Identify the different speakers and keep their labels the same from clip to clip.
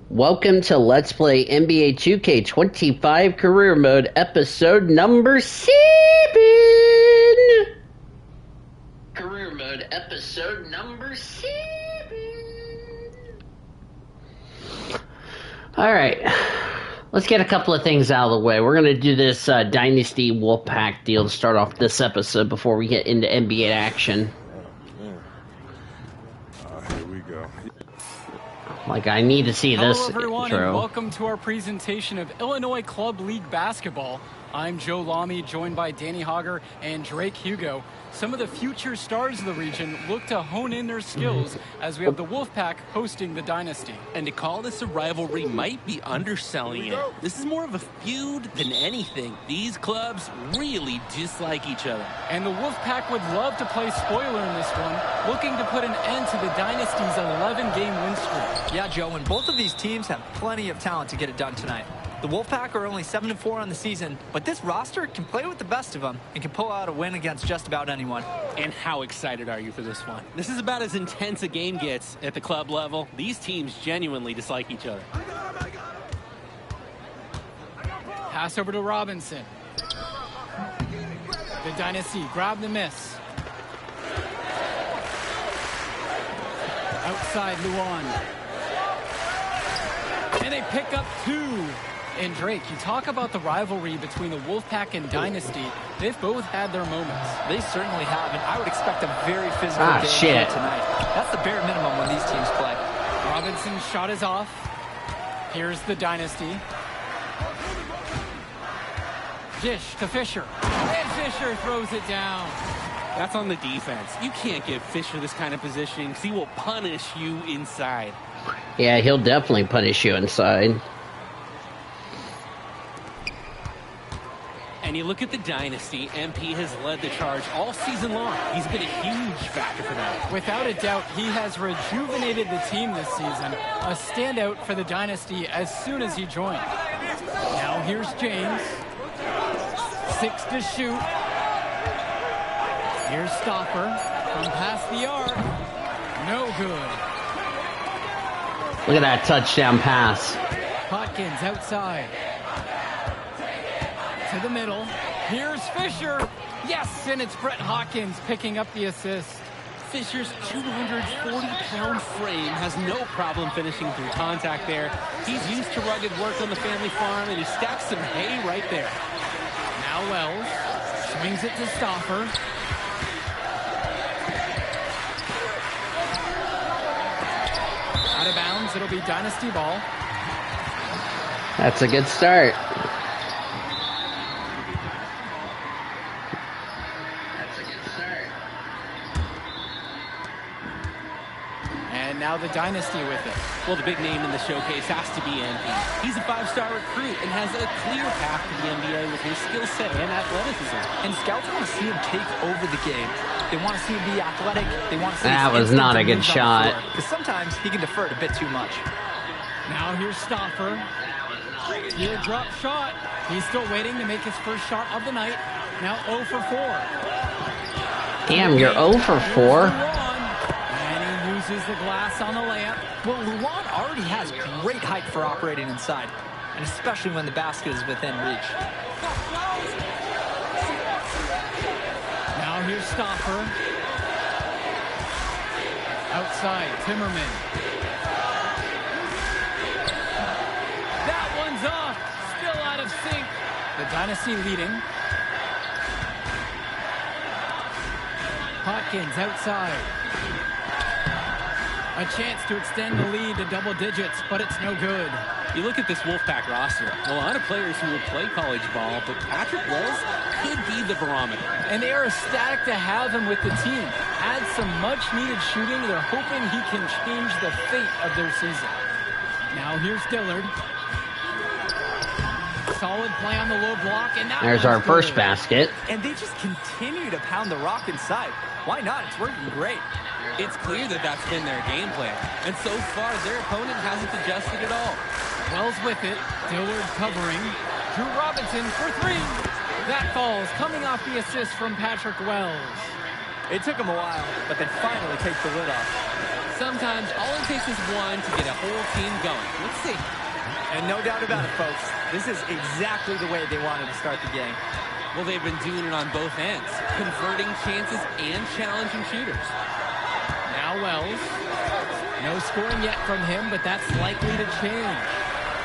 Speaker 1: Welcome to Let's Play NBA 2K25 Career Mode, episode number 7! Career Mode, episode number 7! Alright, let's get a couple of things out of the way. We're going to do this Dynasty Wolfpack deal to start off this episode before we get into NBA action.
Speaker 2: Here we go.
Speaker 1: Like, I need to see this
Speaker 3: Hello everyone,
Speaker 1: intro.
Speaker 3: and welcome to our presentation of Illinois Club League Basketball. I'm Joe Lamy, joined by Danny Hogger and Drake Hugo. Some of the future stars of the region look to hone in their skills as we have the Wolfpack hosting the Dynasty.
Speaker 4: And to call this a rivalry might be underselling it. This is more of a feud than anything. These clubs really dislike each other.
Speaker 3: And the Wolfpack would love to play spoiler in this one, looking to put an end to the Dynasty's 11-game win streak.
Speaker 5: Yeah, Joe, and both of these teams have plenty of talent to get it done tonight. The Wolfpack are only 7-4 on the season, but this roster can play with the best of them and can pull out a win against just about anyone.
Speaker 4: And how excited are you for this one? This is about as intense a game gets at the club level. These teams genuinely dislike each other.
Speaker 3: Pass over to Robinson. The Dynasty grab the miss. Outside Luan. And they pick up two. And Drake, you talk about the rivalry between the Wolfpack and Dynasty. They've both had their moments.
Speaker 5: They certainly have, and I would expect a very physical game tonight. That's the bare minimum when these teams play.
Speaker 3: Robinson's shot is off. Here's the Dynasty. Dish to Fisher. And Fisher throws it down.
Speaker 4: That's on the defense. You can't give Fisher this kind of position because he will punish you inside.
Speaker 1: Yeah, he'll definitely punish you inside.
Speaker 4: And you look at the Dynasty, MP has led the charge all season long. He's been a huge factor for them.
Speaker 3: Without a doubt, he has rejuvenated the team this season. A standout for the Dynasty as soon as he joined. Now here's James. 6 to shoot. Here's Stopper from past the arc. No good.
Speaker 1: Look at that touchdown pass.
Speaker 3: Hawkins outside. To the middle. Here's Fisher. Yes, and it's Brett Hawkins picking up the assist.
Speaker 4: Fisher's 240-pound frame has no problem finishing through contact there. He's used to rugged work on the family farm, and he stacks some hay right there.
Speaker 3: Now Wells swings it to Stopper. Out of bounds, it'll be Dynasty ball.
Speaker 1: That's a good start.
Speaker 3: And now the Dynasty with it.
Speaker 4: Well, the big name in the showcase has to be MP. He's a 5-star recruit and has a clear path to the NBA with his skill set and athleticism.
Speaker 5: And scouts want to see him take over the game. They want to see him be athletic. They want to see
Speaker 1: That was not a good shot.
Speaker 5: Because sometimes he can defer it a bit too much.
Speaker 3: Now here's Stopper. Teardrop shot. He's still waiting to make his first shot of the night. Now 0 for 4.
Speaker 1: Damn, you're 0 for 4?
Speaker 3: And he uses the glass on the layup.
Speaker 5: Well, Luan already has great height for operating inside, and especially when the basket is within reach.
Speaker 3: Now here's Stopper. Outside, Timmerman. That one's off. Still out of sync. The Dynasty leading. Hawkins outside. A chance to extend the lead to double digits, but it's no good.
Speaker 4: You look at this Wolfpack roster, a lot of players who will play college ball, but Patrick Wells could be the barometer.
Speaker 3: And they are ecstatic to have him with the team. Add some much-needed shooting. They're hoping he can change the fate of their season. Now here's Dillard. Solid play on the low block, and that
Speaker 1: There's our
Speaker 3: good.
Speaker 1: first basket.
Speaker 5: And they just continue to pound the rock inside. Why not? It's working great.
Speaker 4: It's clear that that's been their game plan, and so far their opponent hasn't adjusted at all.
Speaker 3: Wells with it. Dillard covering. Drew Robinson for 3. That falls, coming off the assist from Patrick Wells.
Speaker 5: It took them a while, but they finally take the lid off.
Speaker 4: sometimes all it takes is one to get a whole team going. Let's see.
Speaker 5: And no doubt about it, folks. This is exactly the way they wanted to start the game.
Speaker 4: Well, they've been doing it on both ends, converting chances and challenging shooters.
Speaker 3: Now Wells. No scoring yet from him, but that's likely to change.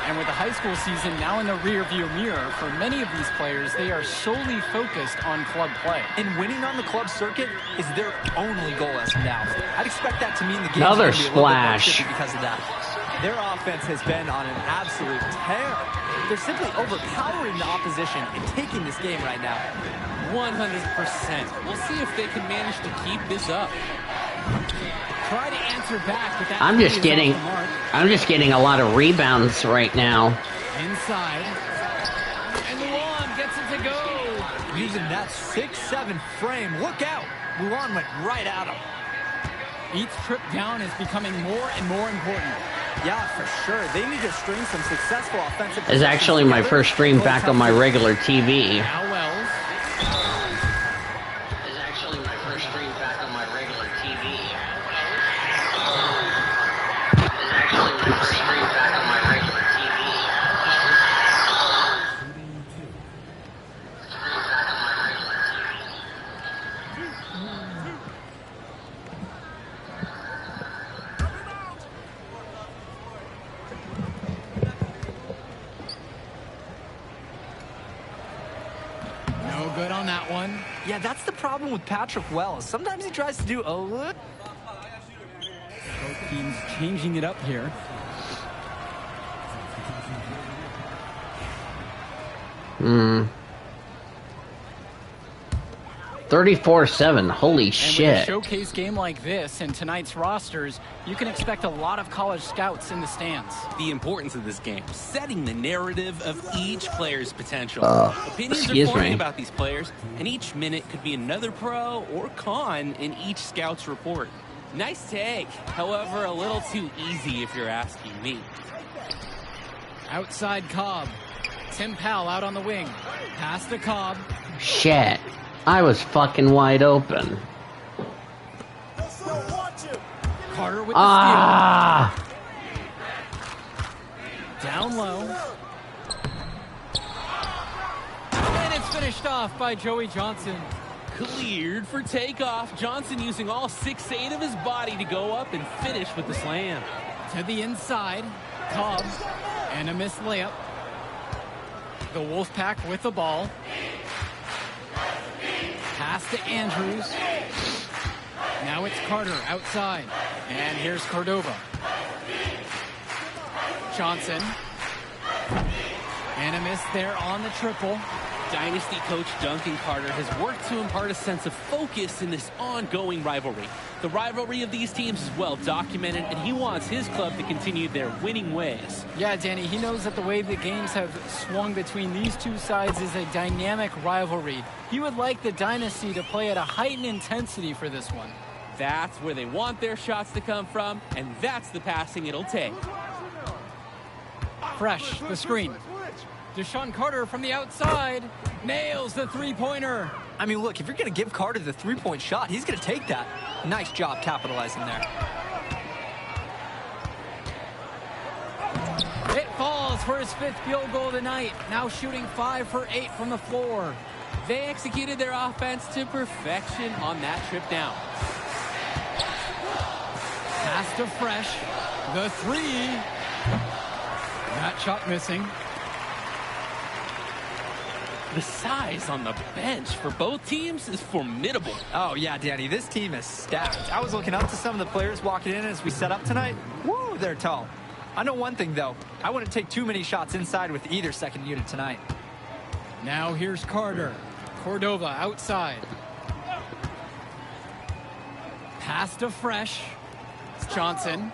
Speaker 3: And with the high school season now in the rearview mirror, for many of these players, they are solely focused on club play.
Speaker 5: And winning on the club circuit is their only goal as of now. I'd expect that to mean the game
Speaker 1: Another
Speaker 5: is going to be a little bit more
Speaker 1: splash.
Speaker 5: tricky because of that. Their offense has been on an absolute tear. They're simply overpowering the opposition and taking this game right now.
Speaker 4: 100%. We'll see if they can manage to keep this up.
Speaker 3: Try to answer back, but that
Speaker 1: I'm just
Speaker 3: three is
Speaker 1: getting,
Speaker 3: off the mark.
Speaker 1: I'm just getting a lot of rebounds right now.
Speaker 3: Inside. And Luan gets it to go.
Speaker 5: Using that 6-7 frame. Look out. Luan went right at him.
Speaker 3: Each trip down is becoming more and more important.
Speaker 5: Yeah, for sure. They need to string some successful offensive.
Speaker 1: It's actually my first stream back on my regular TV.
Speaker 3: Now Wells.
Speaker 1: It's actually my first stream back on my regular TV. It's actually my first stream back on my regular TV.
Speaker 3: No good on that one.
Speaker 5: Yeah, that's the problem with Patrick Wells. Sometimes he tries to do a little.
Speaker 3: Both teams changing it up here.
Speaker 1: Hmm. 34-7. Holy
Speaker 3: And with a
Speaker 1: shit.
Speaker 3: showcase game like this and tonight's rosters, you can expect a lot of college scouts in the stands.
Speaker 4: The importance of this game, setting the narrative of each player's potential. Opinions are
Speaker 1: excuse
Speaker 4: forming
Speaker 1: me.
Speaker 4: about these players, and each minute could be another pro or con in each scout's report. Nice take, however, a little too easy if you're asking me.
Speaker 3: Outside Cobb. Tim Powell out on the wing. Pass to Cobb.
Speaker 1: Shit. I was fucking wide open.
Speaker 3: Carter with the
Speaker 1: Ah!
Speaker 3: steal. Down low. And it's finished off by Joey Johnson.
Speaker 4: Cleared for takeoff. Johnson using all 6'8" of his body to go up and finish with the slam.
Speaker 3: To the inside. Cobb. And a missed layup. The Wolfpack with the ball. Pass to Andrews. Now it's Carter outside. And here's Cordova. Johnson. And a miss there on the triple.
Speaker 4: Dynasty coach Duncan Carter has worked to impart a sense of focus in this ongoing rivalry. The rivalry of these teams is well documented, and he wants his club to continue their winning ways.
Speaker 3: Yeah, Danny, he knows that the way the games have swung between these two sides is a dynamic rivalry. He would like the Dynasty to play at a heightened intensity for this one.
Speaker 4: That's where they want their shots to come from, and that's the passing it'll take.
Speaker 3: Fresh, the screen. Deshaun Carter from the outside nails the three-pointer.
Speaker 5: I mean, look, if you're going to give Carter the three-point shot, he's going to take that. Nice job capitalizing there.
Speaker 3: It falls for his fifth field goal tonight. Now shooting 5 for 8 from the floor.
Speaker 4: They executed their offense to perfection on that trip down.
Speaker 3: Pass to Fresh. The three. That shot missing.
Speaker 4: The size on the bench for both teams is formidable.
Speaker 5: Oh, yeah, Danny, this team is stacked. I was looking up to some of the players walking in as we set up tonight. Woo, they're tall. I know one thing, though. I wouldn't take too many shots inside with either second unit tonight.
Speaker 3: Now here's Carter. Cordova outside. Pass to Fresh. Johnson.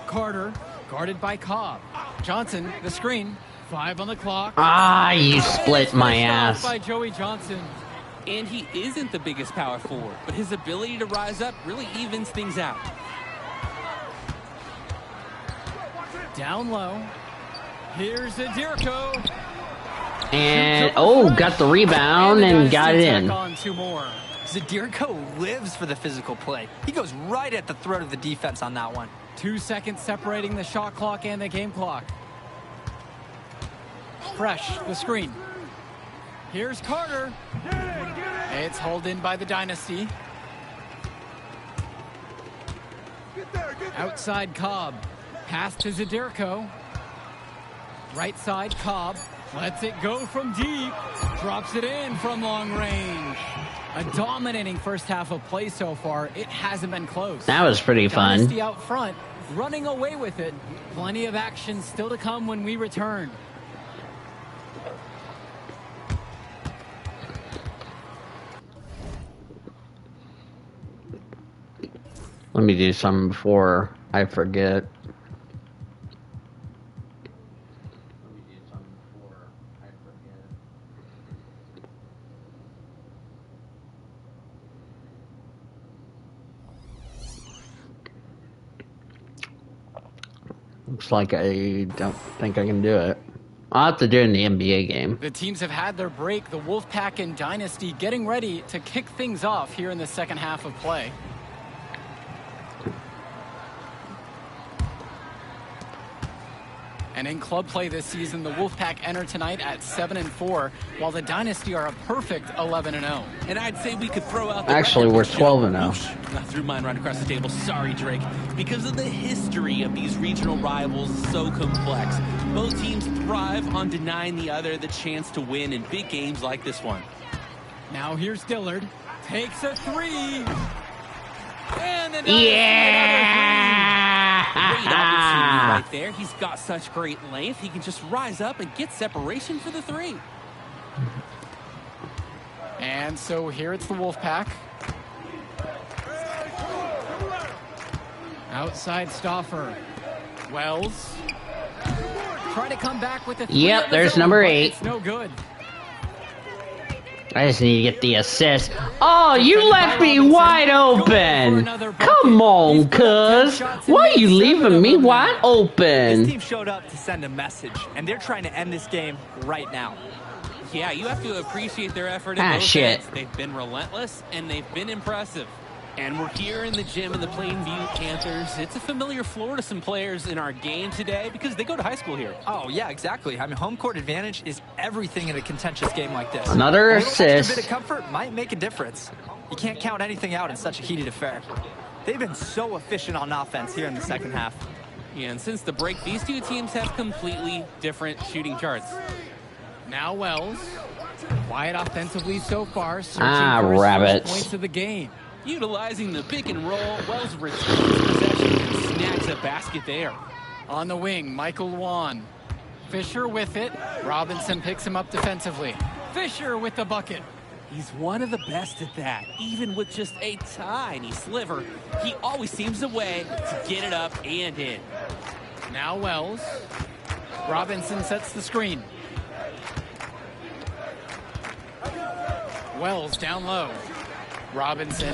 Speaker 3: Carter, guarded by Cobb. Johnson, the screen. 5 on the clock.
Speaker 1: Ah, you split my
Speaker 3: Finished off
Speaker 1: ass.
Speaker 3: by Joey Johnson.
Speaker 4: And he isn't the biggest power forward, but his ability to rise up really evens things out.
Speaker 3: Down low. Here's Adirko.
Speaker 1: And, oh, got the rebound and got it in.
Speaker 3: On 2 more.
Speaker 5: Zadirko lives for the physical play. He goes right at the throat of the defense on that one.
Speaker 3: 2 seconds separating the shot clock and the game clock. Fresh, the screen. Here's Carter. It's hauled in by the Dynasty. Outside Cobb. Pass to Zadirko. Right side Cobb. Lets it go from deep. Drops it in from long range. A dominating first half of play so far. It hasn't been close.
Speaker 1: That was pretty fun.
Speaker 3: Dynasty out front, running away with it. Plenty of action still to come when we return.
Speaker 1: Let me do something before I forget. Looks like I don't think I can do it. I'll have to do it in the NBA game.
Speaker 3: The teams have had their break. The Wolfpack and Dynasty getting ready to kick things off here in the second half of play. And in club play this season, the Wolfpack enter tonight at 7-4, while the Dynasty are a perfect 11-0.
Speaker 4: And I'd say we could throw out the
Speaker 1: Actually, we're 12-0.
Speaker 4: I threw mine right across the table. Sorry, Drake. Because of the history of these regional rivals, so complex. Both teams thrive on denying the other the chance to win in big games like this one.
Speaker 3: Now here's Dillard. Takes a three. And the
Speaker 4: Great opportunity right there. He's got such great length. He can just rise up and get separation for the three.
Speaker 3: And so here it's the Wolfpack. Outside Stauffer. Wells. Try to come back with the three.
Speaker 1: Yep, there's number 8.
Speaker 3: It's no good.
Speaker 1: I just need to get the assist. Oh, you left me wide open. Come on, cuz. Why are you leaving me wide
Speaker 5: This
Speaker 1: open?
Speaker 5: team showed up to send a message, and they're trying to end this game right now.
Speaker 4: Yeah, you have to appreciate their effort in both
Speaker 1: shit.
Speaker 4: ends. They've been relentless, and they've been impressive. And we're here in the gym of the Plainview Panthers. It's a familiar floor to some players in our game today because they go to high school here.
Speaker 5: Oh, yeah, exactly. I mean, home court advantage is everything in a contentious game like this.
Speaker 1: Another
Speaker 5: A little extra
Speaker 1: assist.
Speaker 5: bit of comfort might make a difference. You can't count anything out in such a heated affair. They've been so efficient on offense here in the second half.
Speaker 4: Yeah, and since the break, these two teams have completely different shooting charts.
Speaker 3: Now Wells. Quiet offensively so far. Searching
Speaker 1: Ah,
Speaker 3: for his first
Speaker 1: rabbits.
Speaker 3: points of the game.
Speaker 4: Utilizing the pick and roll, Wells retains possession and snags a basket there.
Speaker 3: On the wing, Michael Luan. Fisher with it. Robinson picks him up defensively. Fisher with the bucket.
Speaker 4: He's one of the best at that. Even with just a tiny sliver, he always seems a way to get it up and in.
Speaker 3: Now Wells. Robinson sets the screen. Wells down low. Robinson.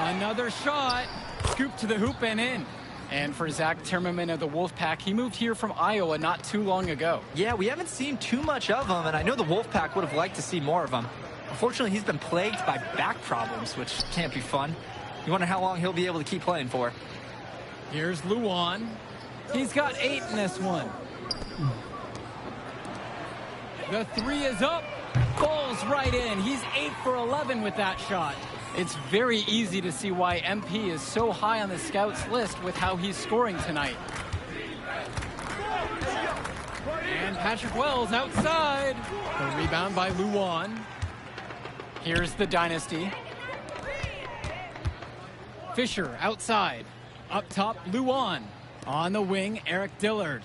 Speaker 3: Another shot. Scoop to the hoop and in. And for Zach Timmerman of the Wolfpack, he moved here from Iowa not too long ago.
Speaker 5: Yeah, we haven't seen too much of him, and I know the Wolfpack would have liked to see more of him. Unfortunately, he's been plagued by back problems, which can't be fun. You wonder how long he'll be able to keep playing for.
Speaker 3: Here's Luan. He's got 8 in this one. The three is up. Falls right in. He's 8 for 11 with that shot. It's very easy to see why MP is so high on the scouts list with how he's scoring tonight. And Patrick Wells outside. The rebound by Luan. Here's the Dynasty. Fisher outside. Up top, Luan. On the wing, Eric Dillard.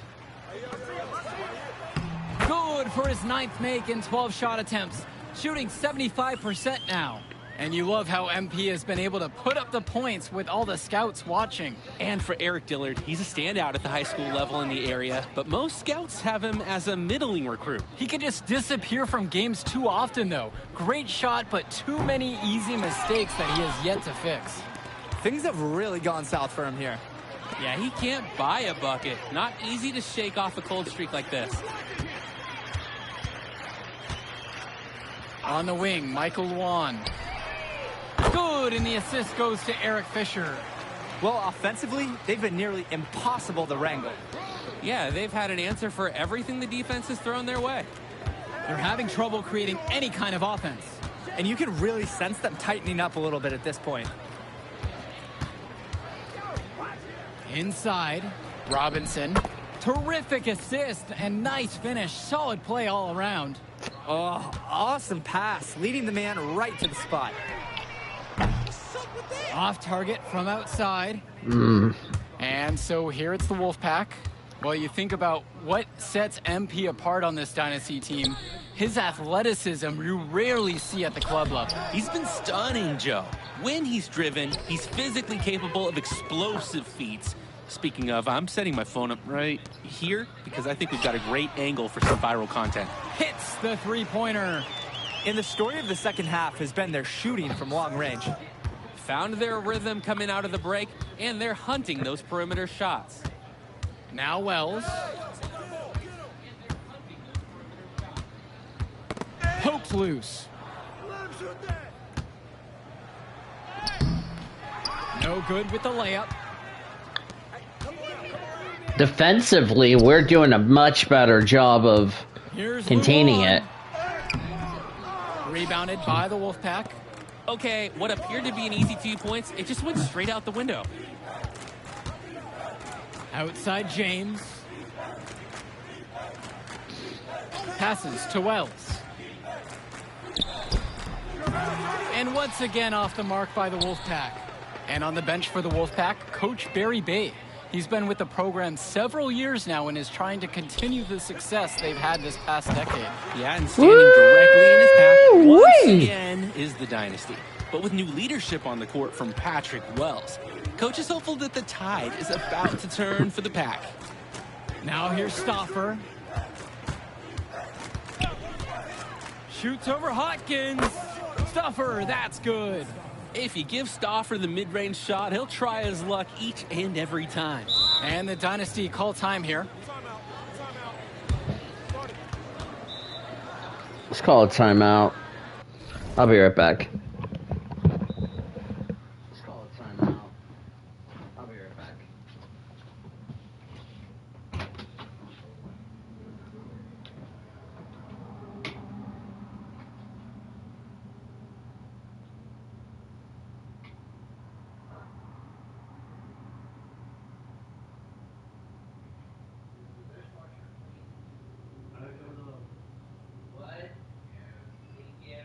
Speaker 3: Good for his 9th make in 12 shot attempts. Shooting 75% now. And you love how MP has been able to put up the points with all the scouts watching.
Speaker 4: And for Eric Dillard, he's a standout at the high school level in the area, but most scouts have him as a middling recruit.
Speaker 3: He can just disappear from games too often, though. Great shot, but too many easy mistakes that he has yet to fix.
Speaker 5: Things have really gone south for him here.
Speaker 4: Yeah, he can't buy a bucket. Not easy to shake off a cold streak like this.
Speaker 3: On the wing, Michael Luan. Good, and the assist goes to Eric Fisher.
Speaker 5: Well, offensively, they've been nearly impossible to wrangle.
Speaker 4: Yeah, they've had an answer for everything the defense has thrown their way.
Speaker 3: They're having trouble creating any kind of offense.
Speaker 5: And you can really sense them tightening up a little bit at this point.
Speaker 3: Inside, Robinson. Terrific assist and nice finish. Solid play all around.
Speaker 5: Oh, awesome pass, leading the man right to the spot.
Speaker 3: Off target from outside. And so here it's the Wolfpack. Well, you think about what sets MP apart on this Dynasty team. His athleticism you rarely see at the club level.
Speaker 4: He's been stunning, Joe. When he's driven, he's physically capable of explosive feats. Speaking of, I'm setting my phone up right here because I think we've got a great angle for some viral content.
Speaker 3: Hits the three-pointer.
Speaker 5: And the story of the second half has been their shooting from long range.
Speaker 4: Found their rhythm coming out of the break, and they're hunting those perimeter shots.
Speaker 3: Now Wells. Pokes loose. No good with the layup.
Speaker 1: Defensively, we're doing a much better job of
Speaker 3: Here's
Speaker 1: containing
Speaker 3: Luan.
Speaker 1: it.
Speaker 3: Rebounded by the Wolfpack.
Speaker 4: Okay, what appeared to be an easy 2 points, it just went straight out the window.
Speaker 3: Outside James. Passes to Wells. And once again off the mark by the Wolfpack. And on the bench for the Wolfpack, Coach Barry Bay. He's been with the program several years now and is trying to continue the success they've had this past decade.
Speaker 4: Yeah, and standing directly in his path once again is the Dynasty. But with new leadership on the court from Patrick Wells, Coach is hopeful that the tide is about to turn for the Pack.
Speaker 3: Now here's Stauffer. Shoots over Hopkins. Stauffer, that's good.
Speaker 4: If you give Stauffer the mid-range shot, he'll try his luck each and every time.
Speaker 3: And the Dynasty call time here.
Speaker 1: Let's call a timeout. I'll be right back. Let's call a timeout. I'll be right back. What? Thank you.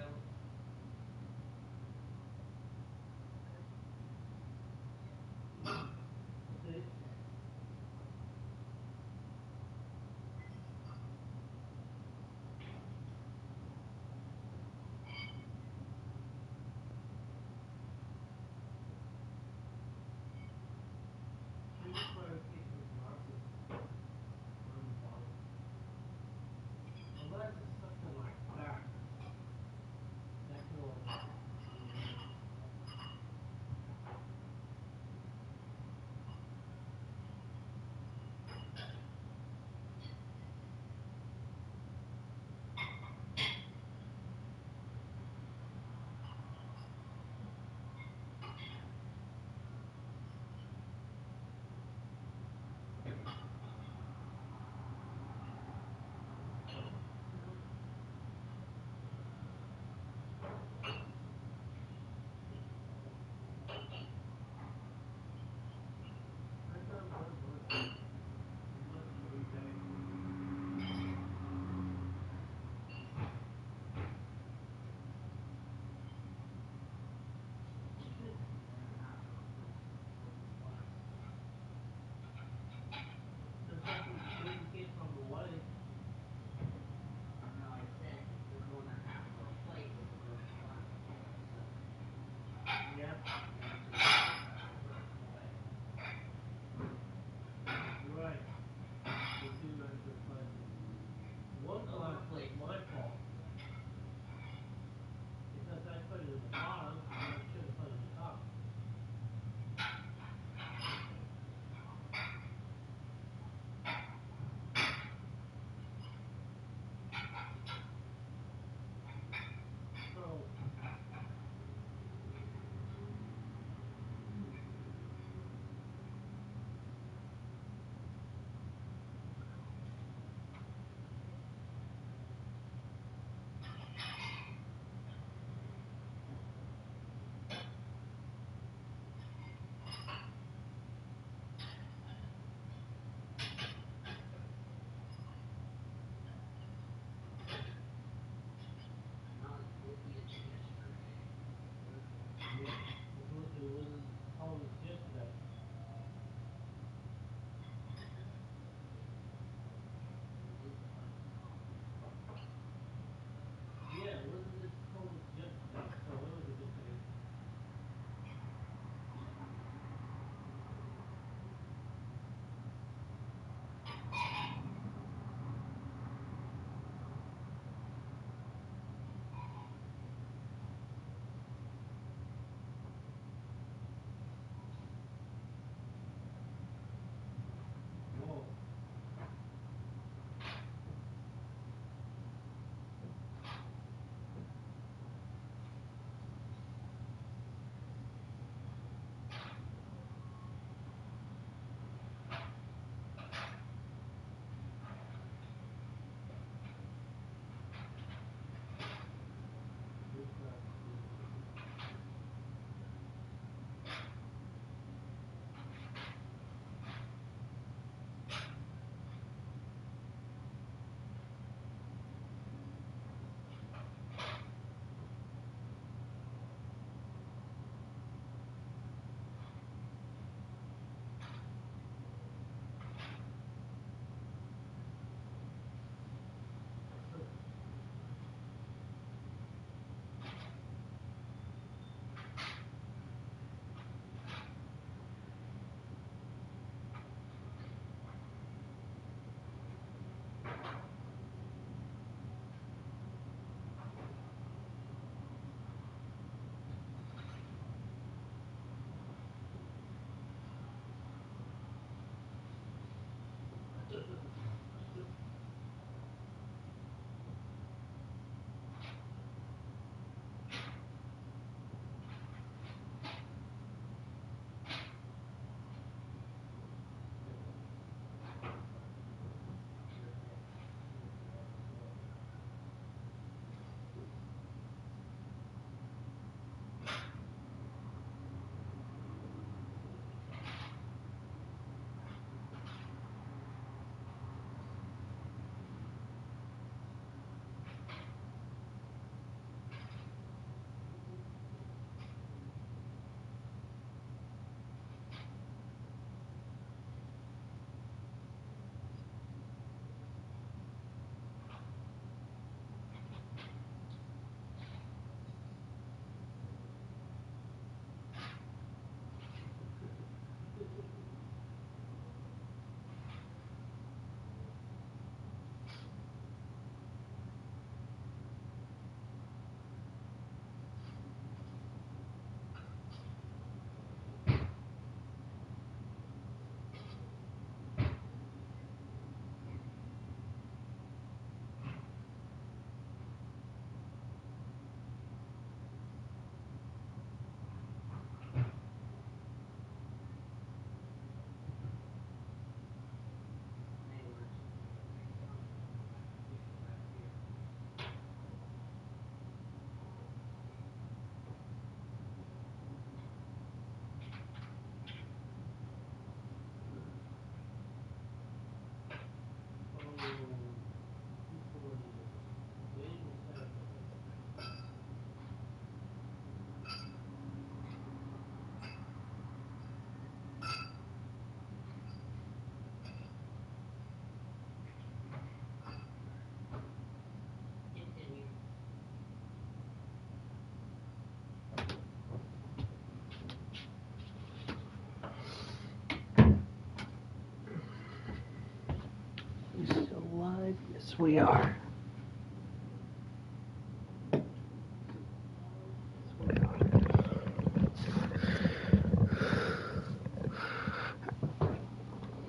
Speaker 1: Yes, we are.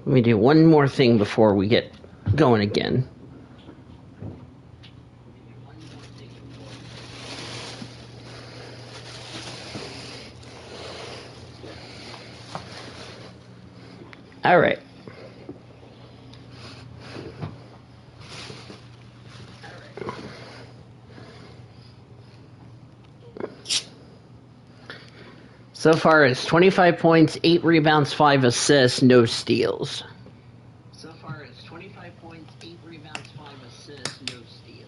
Speaker 1: Let me do one more thing before we get going again. All right. So far, it's 25 points, 8 rebounds, 5 assists, no steals. So far, it's 25 points, 8 rebounds, 5 assists, no steals.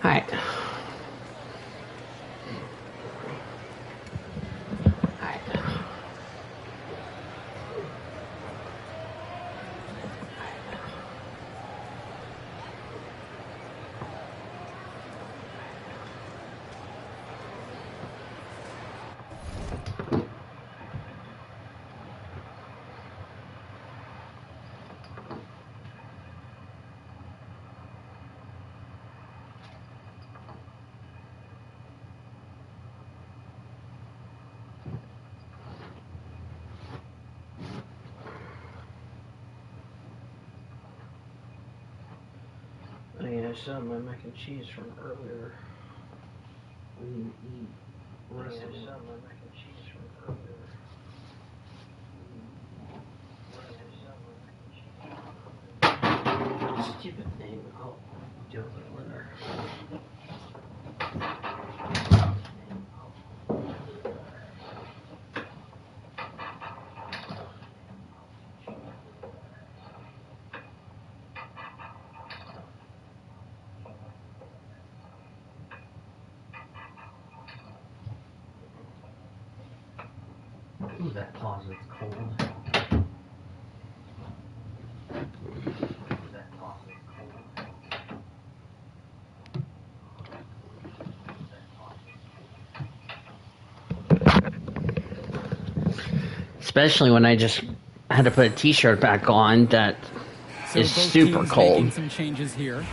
Speaker 1: All right. Oh yeah, I still have my mac and cheese from earlier. We didn't eat. Oh yeah, I still have my mac and cheese from earlier. Stupid thing. I'll do it later. Ooh, that closet's cold. Especially when I just had to put a t-shirt back on that is
Speaker 3: both
Speaker 1: super
Speaker 3: teams
Speaker 1: cold.
Speaker 3: Making some changes here.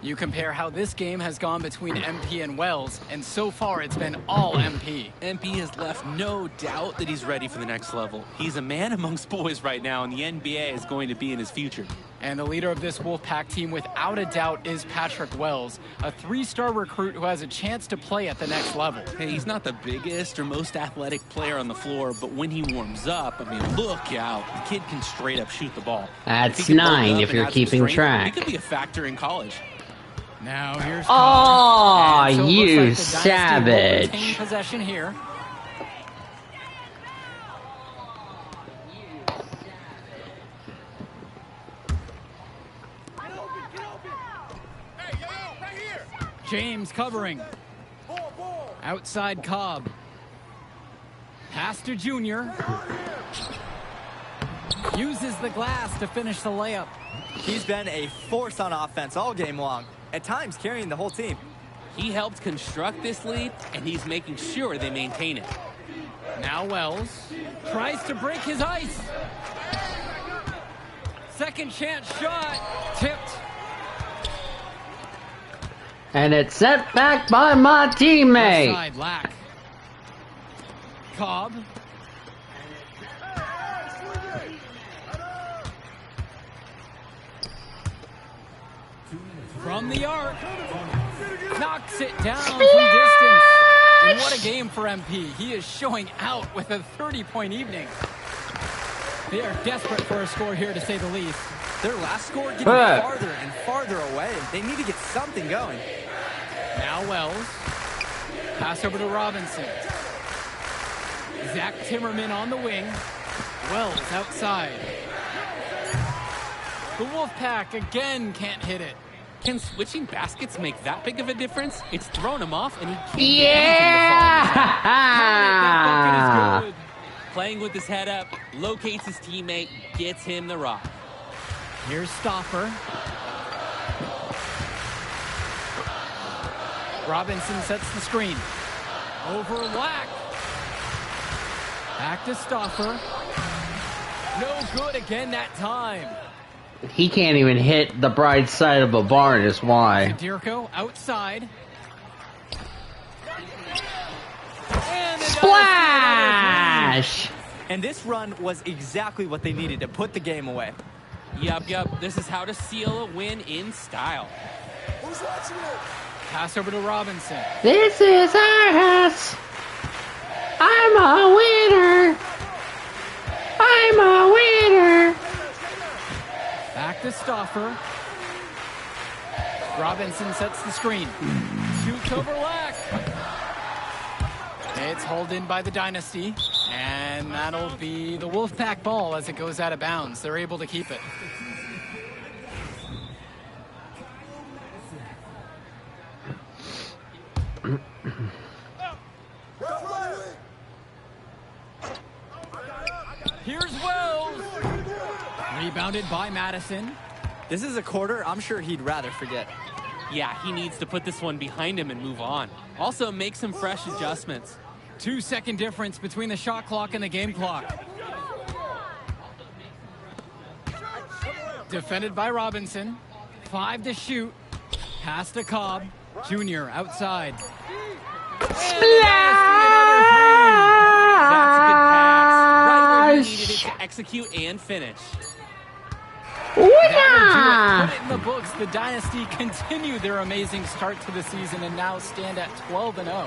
Speaker 3: You compare how this game has gone between MP and Wells, and so far it's been all MP.
Speaker 4: MP has left no doubt that he's ready for the next level. He's a man amongst boys right now, and the NBA is going to be in his future.
Speaker 3: And the leader of this Wolfpack team, without a doubt, is Patrick Wells, a 3-star recruit who has a chance to play at the next level.
Speaker 4: Hey, he's not the biggest or most athletic player on the floor, but when he warms up, I mean, look out. The kid can straight up shoot the ball.
Speaker 1: That's 9 if you're keeping track.
Speaker 4: He could be a factor in college.
Speaker 3: Now here's
Speaker 1: Oh,
Speaker 3: so
Speaker 1: you
Speaker 3: like
Speaker 1: savage.
Speaker 3: retain possession here. James covering. Outside Cobb. Pass to Junior. Uses the glass to finish the layup.
Speaker 5: He's been a force on offense all game long, at times carrying the whole team.
Speaker 4: He helped construct this lead, and he's making sure they maintain it.
Speaker 3: Now Wells tries to break his ice. Second chance shot, tipped.
Speaker 1: And it's set back by my teammate.
Speaker 3: Side Lack. Cobb. From the arc. Knocks it down from distance. And what a game for MP. He is showing out with a 30-point evening. They are desperate for a score here, to say the least.
Speaker 5: Their last score getting farther and farther away. They need to get something going.
Speaker 3: Now Wells. Pass over to Robinson. Zach Timmerman on the wing. Wells outside. The Wolfpack again can't hit it.
Speaker 4: Can switching baskets make that big of a difference? It's thrown him off, and he can't
Speaker 1: Yeah!
Speaker 4: That bucket is good. Playing with his head up, locates his teammate, gets him the rock.
Speaker 3: Here's Stoffer. Robinson sets the screen. Over Lack. Back to Stauffer. No good again that time.
Speaker 1: He can't even hit the bright side of a barn, is why.
Speaker 3: Dirko outside.
Speaker 1: Splash!
Speaker 5: And this run was exactly what they needed to put the game away.
Speaker 4: Yep. This is how to seal a win in style.
Speaker 3: Pass over to Robinson.
Speaker 1: This is our house. I'm a winner. I'm a winner.
Speaker 3: Back to Stauffer. Robinson sets the screen. Shoots over Lack. It's hauled in by the Dynasty. And that'll be the Wolfpack ball as it goes out of bounds. They're able to keep it. Here's Wells. Rebounded by Madison.
Speaker 5: This is a quarter I'm sure he'd rather forget.
Speaker 4: Yeah, he needs to put this one behind him and move on. Also, make some fresh adjustments.
Speaker 3: 2-second difference between the shot clock and the game clock. Defended by Robinson. 5 to shoot. Pass to Cobb. Junior outside.
Speaker 4: That's a good pass. Right where he needed it to execute and finish.
Speaker 1: Winner!
Speaker 3: Put it in the books. The Dynasty continue their amazing start to the season and now stand at 12-0.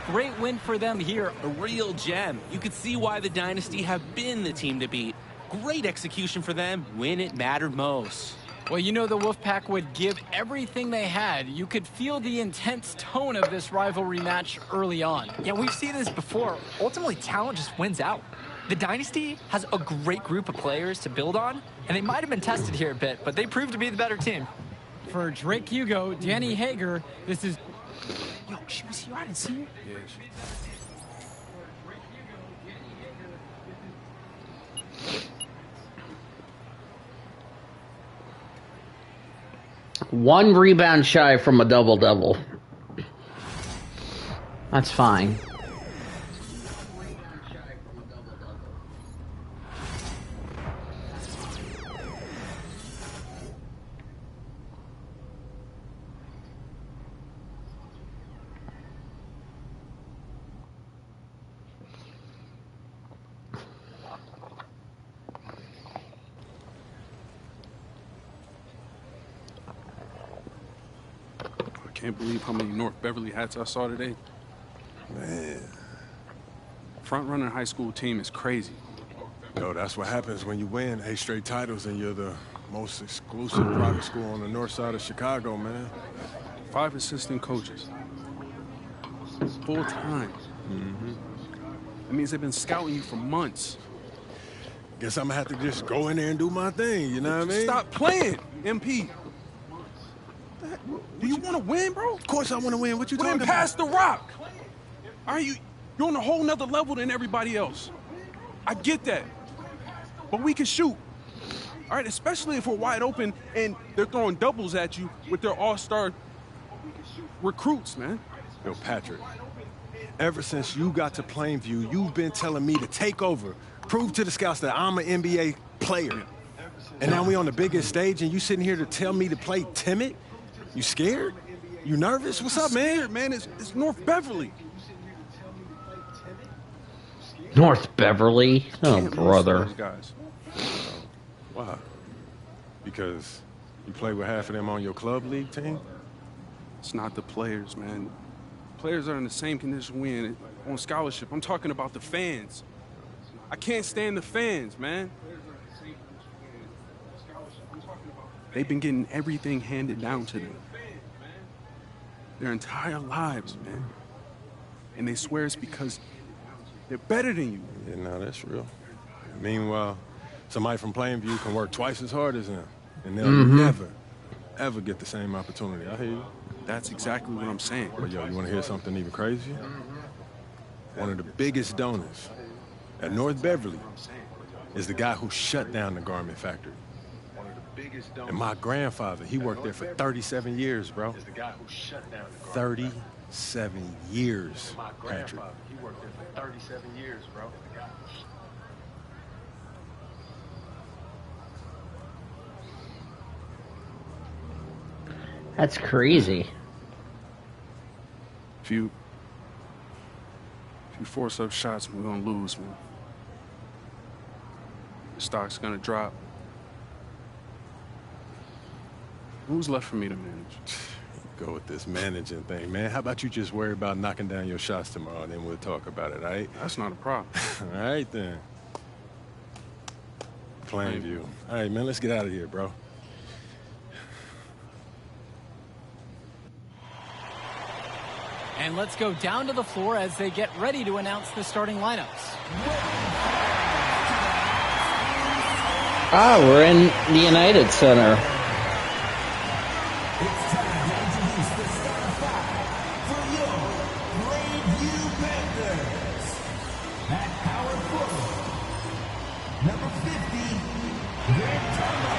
Speaker 3: Great win for them here.
Speaker 4: A real gem. You could see why the Dynasty have been the team to beat. Great execution for them when it mattered most.
Speaker 3: Well, you know the Wolfpack would give everything they had. You could feel the intense tone of this rivalry match early on.
Speaker 5: Yeah, we've seen this before. Ultimately, talent just wins out. The Dynasty has a great group of players to build on, and they might have been tested here a bit, but they proved to be the better team.
Speaker 3: For Drake Hugo, Danny Hager, this is... Yo, she was here. I didn't see her.
Speaker 2: Yeah,
Speaker 1: One rebound shy from a double-double. That's fine.
Speaker 2: I can't believe how many North Beverly hats I saw today.
Speaker 6: Man.
Speaker 2: Front-running high school team is crazy.
Speaker 6: Yo, that's what happens when you win 8 straight titles and you're the most exclusive private school on the north side of Chicago, man.
Speaker 2: 5 assistant coaches. Full time. That means they've been scouting you for months.
Speaker 6: Guess I'm gonna have to just go in there and do my thing, you know what I mean?
Speaker 2: Stop playing, MP. Do you want to win, bro?
Speaker 6: Of course I want to win. What you
Speaker 2: Well,
Speaker 6: talking
Speaker 2: then
Speaker 6: about?
Speaker 2: pass the rock. All right, you're on a whole nother level than everybody else. I get that. But we can shoot. All right, especially if we're wide open and they're throwing doubles at you with their all-star recruits, man.
Speaker 6: Yo, Patrick, ever since you got to Plainview, you've been telling me to take over, prove to the scouts that I'm an NBA player. And now we on the biggest stage and you sitting here to tell me to play timid? You scared? You nervous? What's up, man?
Speaker 2: Scared, man. It's North Beverly.
Speaker 1: North Beverly? Oh,
Speaker 2: Can't lose to
Speaker 1: brother.
Speaker 2: those guys.
Speaker 6: Why? Because you play with half of them on your club league team?
Speaker 2: It's not the players, man. Players are in the same condition we in on scholarship. I'm talking about the fans. I can't stand the fans, man. They've been getting everything handed down to them. Their entire lives, man. And they swear it's because they're better than you.
Speaker 6: Yeah, no, that's real. Meanwhile, somebody from Plainview can work twice as hard as them, and they'll never, ever get the same opportunity. I hear you.
Speaker 2: That's exactly what I'm saying.
Speaker 6: But yo, you want to hear something even crazier? One of the biggest donors at North Beverly is the guy who shut down the garment factory. And my grandfather, he worked there for 37 years, bro. 37 7 years,
Speaker 7: My
Speaker 6: Patrick.
Speaker 7: grandfather, he worked there for 37 years, bro.
Speaker 1: That's crazy.
Speaker 2: If you force up shots, we're gonna lose, man. The stock's gonna drop. Who's left for me to manage?
Speaker 6: Go with this managing thing, man. How about you just worry about knocking down your shots tomorrow, and then we'll talk about it, all right?
Speaker 2: That's not a problem.
Speaker 6: All right, then. Plainview. All right, man, let's get out of here, bro.
Speaker 3: And let's go down to the floor as they get ready to announce the starting lineups.
Speaker 1: Ah, we're in the United Center.
Speaker 8: It's time to introduce the starting five for your Plainview Panthers. At power forward, number 50, Grant Tombo.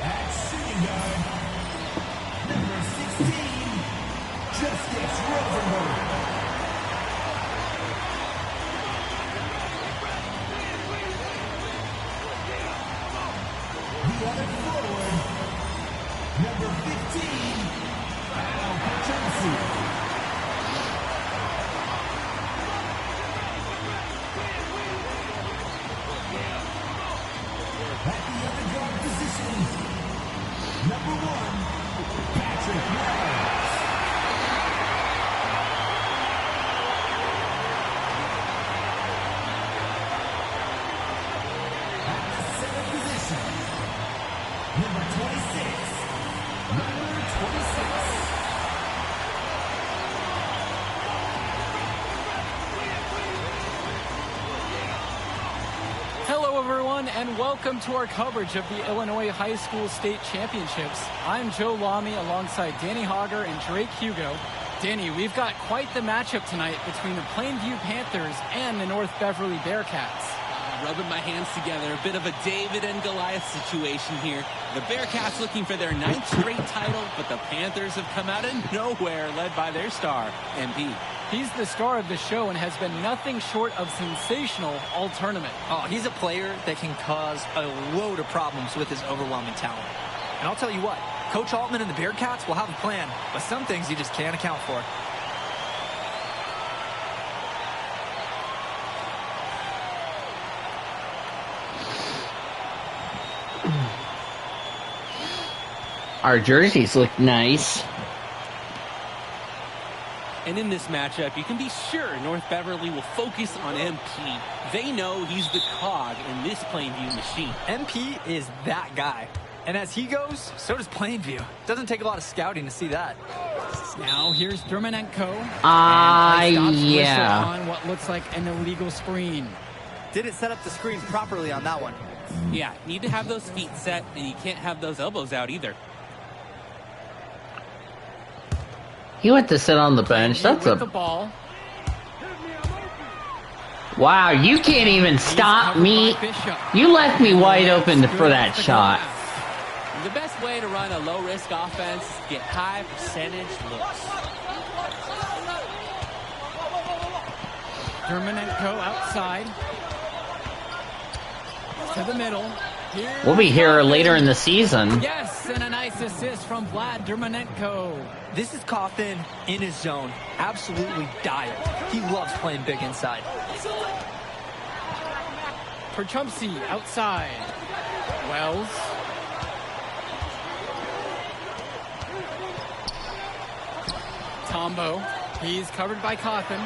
Speaker 8: At shooting guard, number 16, Justice Rosenberg. The other forward, number 15, Al Patrici. At the other guard position, number 1, Patrick Wells. At the center position, number 26. Number 26.
Speaker 3: Hello, everyone, and welcome to our coverage of the Illinois High School State Championships. I'm Joe Lamy alongside Danny Hogger and Drake Hugo. Danny, we've got quite the matchup tonight between the Plainview Panthers and the North Beverly Bearcats.
Speaker 4: Rubbing my hands together, a bit of a David and Goliath situation here. The Bearcats looking for their 9th straight title, but the Panthers have come out of nowhere, led by their star, MP.
Speaker 3: He's the star of the show and has been nothing short of sensational all tournament.
Speaker 5: Oh, he's a player that can cause a load of problems with his overwhelming talent. And I'll tell you what, Coach Altman and the Bearcats will have a plan, but some things you just can't account for.
Speaker 1: Our jerseys look nice.
Speaker 4: And in this matchup, you can be sure North Beverly will focus on MP. They know he's the cog in this Plainview machine.
Speaker 5: MP is that guy. And as he goes, so does Plainview. Doesn't take a lot of scouting to see that.
Speaker 3: Now here's Dermonenko.
Speaker 1: Yeah.
Speaker 3: On what looks like an illegal screen.
Speaker 5: Didn't set up the screen properly on that one.
Speaker 4: Yeah, need to have those feet set, and you can't have those elbows out either.
Speaker 1: He went to sit on the bench. That's
Speaker 3: With the
Speaker 1: a...
Speaker 3: ball.
Speaker 1: Wow, you can't even stop me. You left me wide open for that shot.
Speaker 4: The best way to run a low-risk offense is to get high percentage looks.
Speaker 3: Dermonenko outside. To the middle.
Speaker 1: We'll be here later in the season.
Speaker 3: Yes, and a nice assist from Vlad Dermonenko.
Speaker 5: This is Coffin in his zone. Absolutely dialed. He loves playing big inside.
Speaker 3: Perchumsey outside. Wells. Tombo. He's covered by Coffin.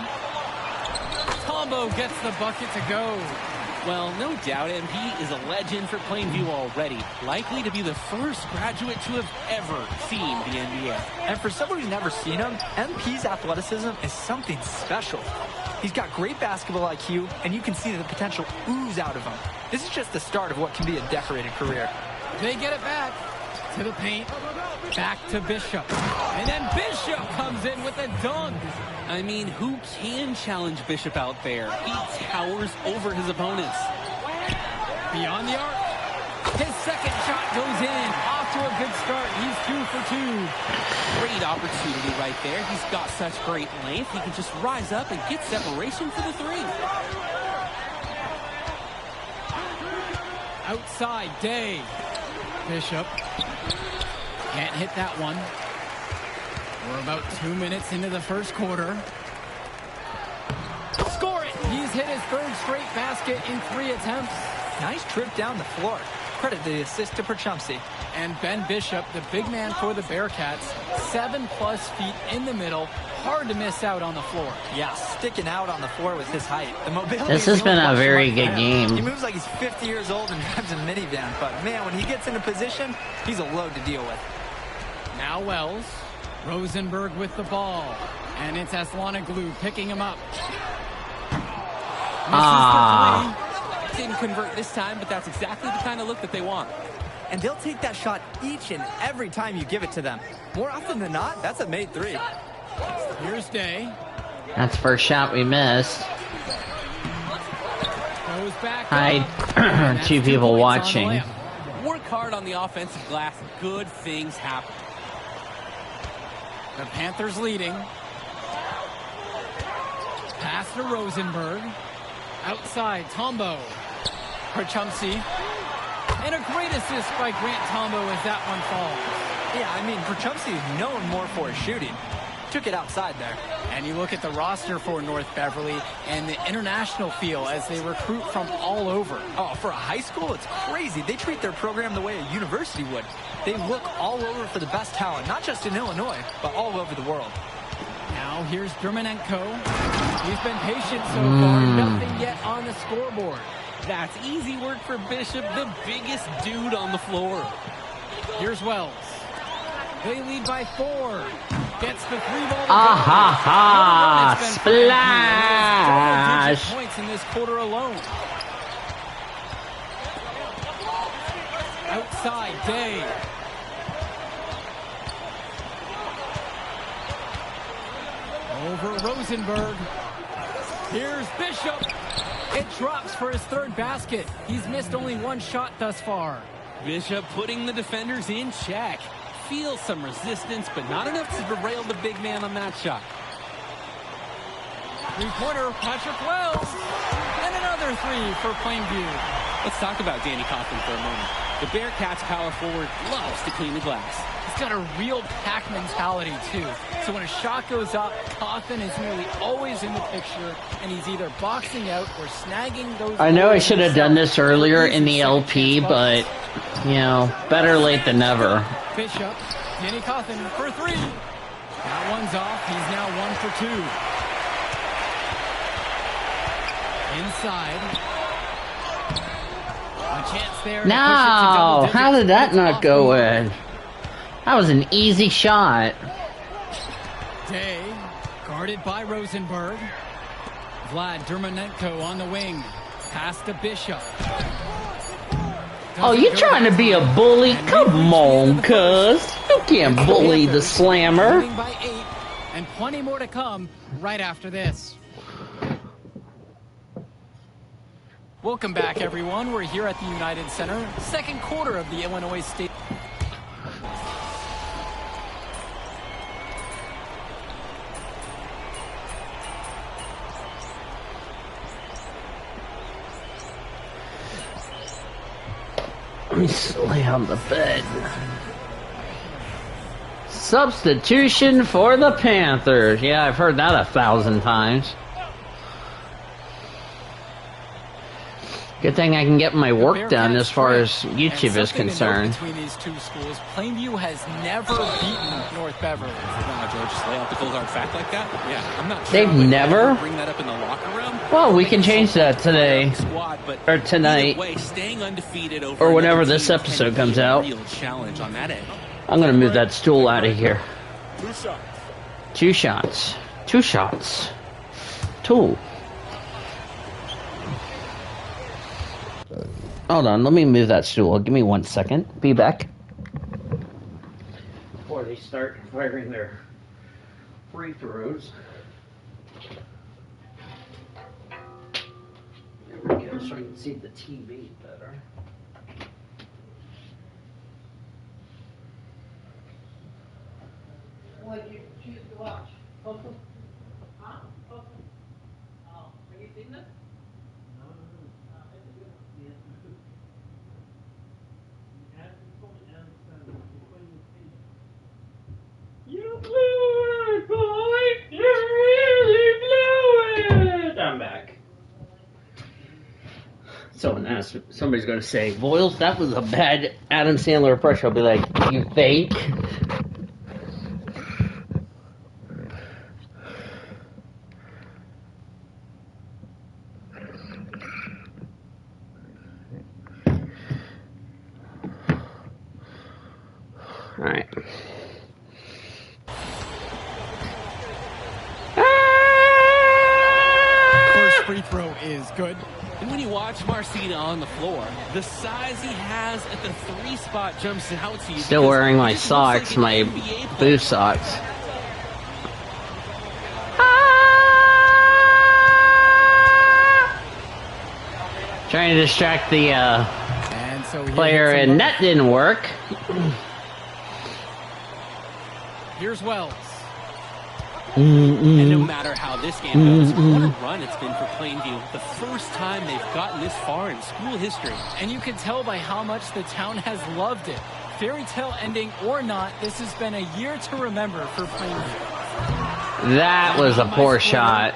Speaker 3: Tombo gets the bucket to go.
Speaker 4: Well, no doubt MP is a legend for Plainview already. Likely to be the first graduate to have ever seen the NBA.
Speaker 5: And for someone who's never seen him, MP's athleticism is something special. He's got great basketball IQ, and you can see the potential ooze out of him. This is just the start of what can be a decorated career.
Speaker 3: They get it back to the paint. Back to Bishop. And then Bishop comes in with a dunk.
Speaker 4: I mean, who can challenge Bishop out there? He towers over his opponents.
Speaker 3: Beyond the arc. His second shot goes in. Off to a good start. He's 2 for 2.
Speaker 4: Great opportunity right there. He's got such great length. He can just rise up and get separation for the three.
Speaker 3: Outside, Day. Bishop. Can't hit that one. We're about 2 minutes into the first quarter. Score it! He's hit his third straight basket in 3 attempts.
Speaker 5: Nice trip down the floor. Credit the assist to Perchumsey.
Speaker 3: And Ben Bishop, the big man for the Bearcats, 7+ feet in the middle. Hard to miss out on the floor.
Speaker 5: Yeah, sticking out on the floor with his height. The mobility.
Speaker 1: This has been a very good
Speaker 5: He
Speaker 1: game.
Speaker 5: moves like he's 50 years old and drives a minivan. But, man, when he gets into position, he's a load to deal with.
Speaker 3: Now Wells. Rosenberg with the ball. And it's Aslanoglu picking him up.
Speaker 1: Ah.
Speaker 4: Didn't convert this time, but that's exactly the kind of look that they want.
Speaker 5: And they'll take that shot each and every time you give it to them. More often than not, that's a made three.
Speaker 3: Here's Day.
Speaker 1: That's the first shot we missed.
Speaker 3: Goes back
Speaker 1: Hi,
Speaker 3: up.
Speaker 1: 2 people watching.
Speaker 4: Work hard on the offensive glass. Good things happen.
Speaker 3: The Panthers leading. Pass to Rosenberg. Outside, Tombo. Perchumsey. And a great assist by Grant Tombo as that one falls.
Speaker 5: Yeah, I mean, Perchumsey is known more for his shooting. Took it outside there.
Speaker 3: And you look at the roster for North Beverly and the international feel as they recruit from all over.
Speaker 5: Oh, for a high school, it's crazy. They treat their program the way a university would. They look all over for the best talent, not just in Illinois, but all over the world.
Speaker 3: Now here's Dermonenko. He's been patient so far. Nothing yet on the scoreboard.
Speaker 4: That's easy work for Bishop, the biggest dude on the floor.
Speaker 3: Here's Wells. They lead by 4. Gets the 3-ball.
Speaker 1: Ah ha ha! Splash!
Speaker 3: Double-digit points in this quarter alone. Outside, Day. Over Rosenberg. Here's Bishop. It drops for his 3rd basket. He's missed only 1 shot thus far.
Speaker 4: Bishop putting the defenders in check. Feels some resistance, but not enough to derail the big man on that shot.
Speaker 3: 3-pointer, Patrick Wells. And another 3 for Plainview.
Speaker 4: Let's talk about Danny Coughlin for a moment. The Bearcats power forward loves to clean the glass.
Speaker 3: He's got a real pack mentality, too. So when a shot goes up, Coughlin is nearly always in the picture, and he's either boxing out or snagging those...
Speaker 1: I know I should have done this earlier in the LP, but, you know, better late than never.
Speaker 3: Bishop, Danny Coughlin for 3. That one's off. He's now 1 for 2. Inside. A chance there.
Speaker 1: No! How did that not go in? That was an easy shot.
Speaker 3: Day, guarded by Rosenberg. Vlad Dermonenko on the wing. Pass to Bishop.
Speaker 1: Oh, you trying to be a bully? Come on, cuz. You can't bully the slammer.
Speaker 3: Leading by 8, and plenty more to come right after this. Welcome back, everyone. We're here at the United Center, second quarter of the Illinois State.
Speaker 1: Let me lay on the bed. Substitution for the Panthers. Yeah, I've heard that 1,000 times. Good thing I can get my work done as far as YouTube is concerned.
Speaker 3: Between these two schools, Plainview has never beaten North Beverly.
Speaker 4: Wow, George, just lay out the cold hard fact like that? Yeah, I'm not sure.
Speaker 1: They've never?
Speaker 4: Bring that up in the locker room.
Speaker 1: Well, we can change that today.
Speaker 4: Squad, but
Speaker 1: or tonight.
Speaker 4: way, staying undefeated over
Speaker 1: or whenever
Speaker 4: another
Speaker 1: this
Speaker 4: team
Speaker 1: episode
Speaker 4: can
Speaker 1: comes
Speaker 4: be a
Speaker 1: out.
Speaker 4: Real challenge on that end.
Speaker 1: I'm going to move that stool out of here.
Speaker 7: 2 shots.
Speaker 1: 2 shots. 2 shots. 2. Hold on, let me move that stool. Give me 1 second. Be back. Before they start firing their free throws. There we go. so I can see the TV better. What did you choose to watch? Coco? Huh? Coco? Oh, have you seen this? No. You blew it, boy! You really blew it! I'm back. Somebody's gonna say, Boyles, that was a bad Adam Sandler impression. I'll be like, you think? Alright.
Speaker 3: First free throw is good.
Speaker 4: And when you watch Marcina on the floor, the size he has at the 3 spot jumps out to you.
Speaker 1: Still wearing my socks, my Boost socks. Trying to distract the
Speaker 3: And so he
Speaker 1: player,
Speaker 3: hits
Speaker 1: and
Speaker 3: him
Speaker 1: that didn't work.
Speaker 3: Here's Wells.
Speaker 4: And no matter how this game goes, what a run it's been for Plainview. The first time they've gotten this far in school history.
Speaker 3: And you can tell by how much the town has loved it. Fairy tale ending or not, this has been a year to remember for Plainview.
Speaker 1: That was a poor shot.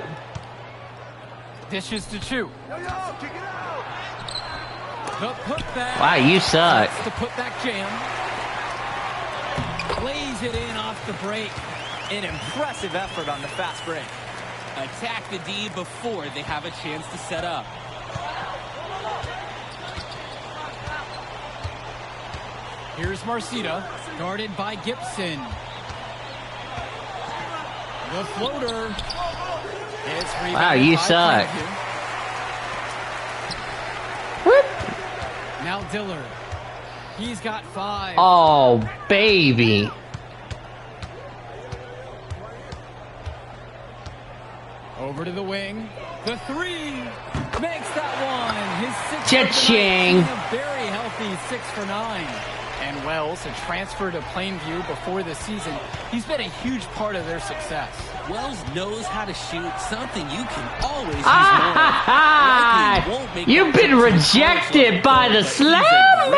Speaker 3: Dishes to Chu. The putback.
Speaker 1: Wow, you suck.
Speaker 3: That's the putback jam. Lays it in off the break.
Speaker 5: An impressive effort on the fast break.
Speaker 4: Attack the D before they have a chance to set up.
Speaker 3: Here's Marcita, guarded by Gibson. The floater. It's
Speaker 1: Wow, you
Speaker 3: by
Speaker 1: suck.
Speaker 3: Plainview.
Speaker 1: Whoop.
Speaker 3: Now Dillard. He's got 5.
Speaker 1: Oh, baby.
Speaker 3: Over to the wing. The 3 makes that one. His 6
Speaker 1: Cha-ching.
Speaker 3: A very healthy 6 for 9. And Wells, a transfer to Plainview before the season, he's been a huge part of their success.
Speaker 4: Wells knows how to shoot, something you can always use
Speaker 1: Ah,
Speaker 4: more of. Likely won't make
Speaker 1: you've
Speaker 4: that
Speaker 1: been
Speaker 4: difference in college
Speaker 1: rejected
Speaker 4: level,
Speaker 1: by the
Speaker 4: but he's a great
Speaker 1: slammer.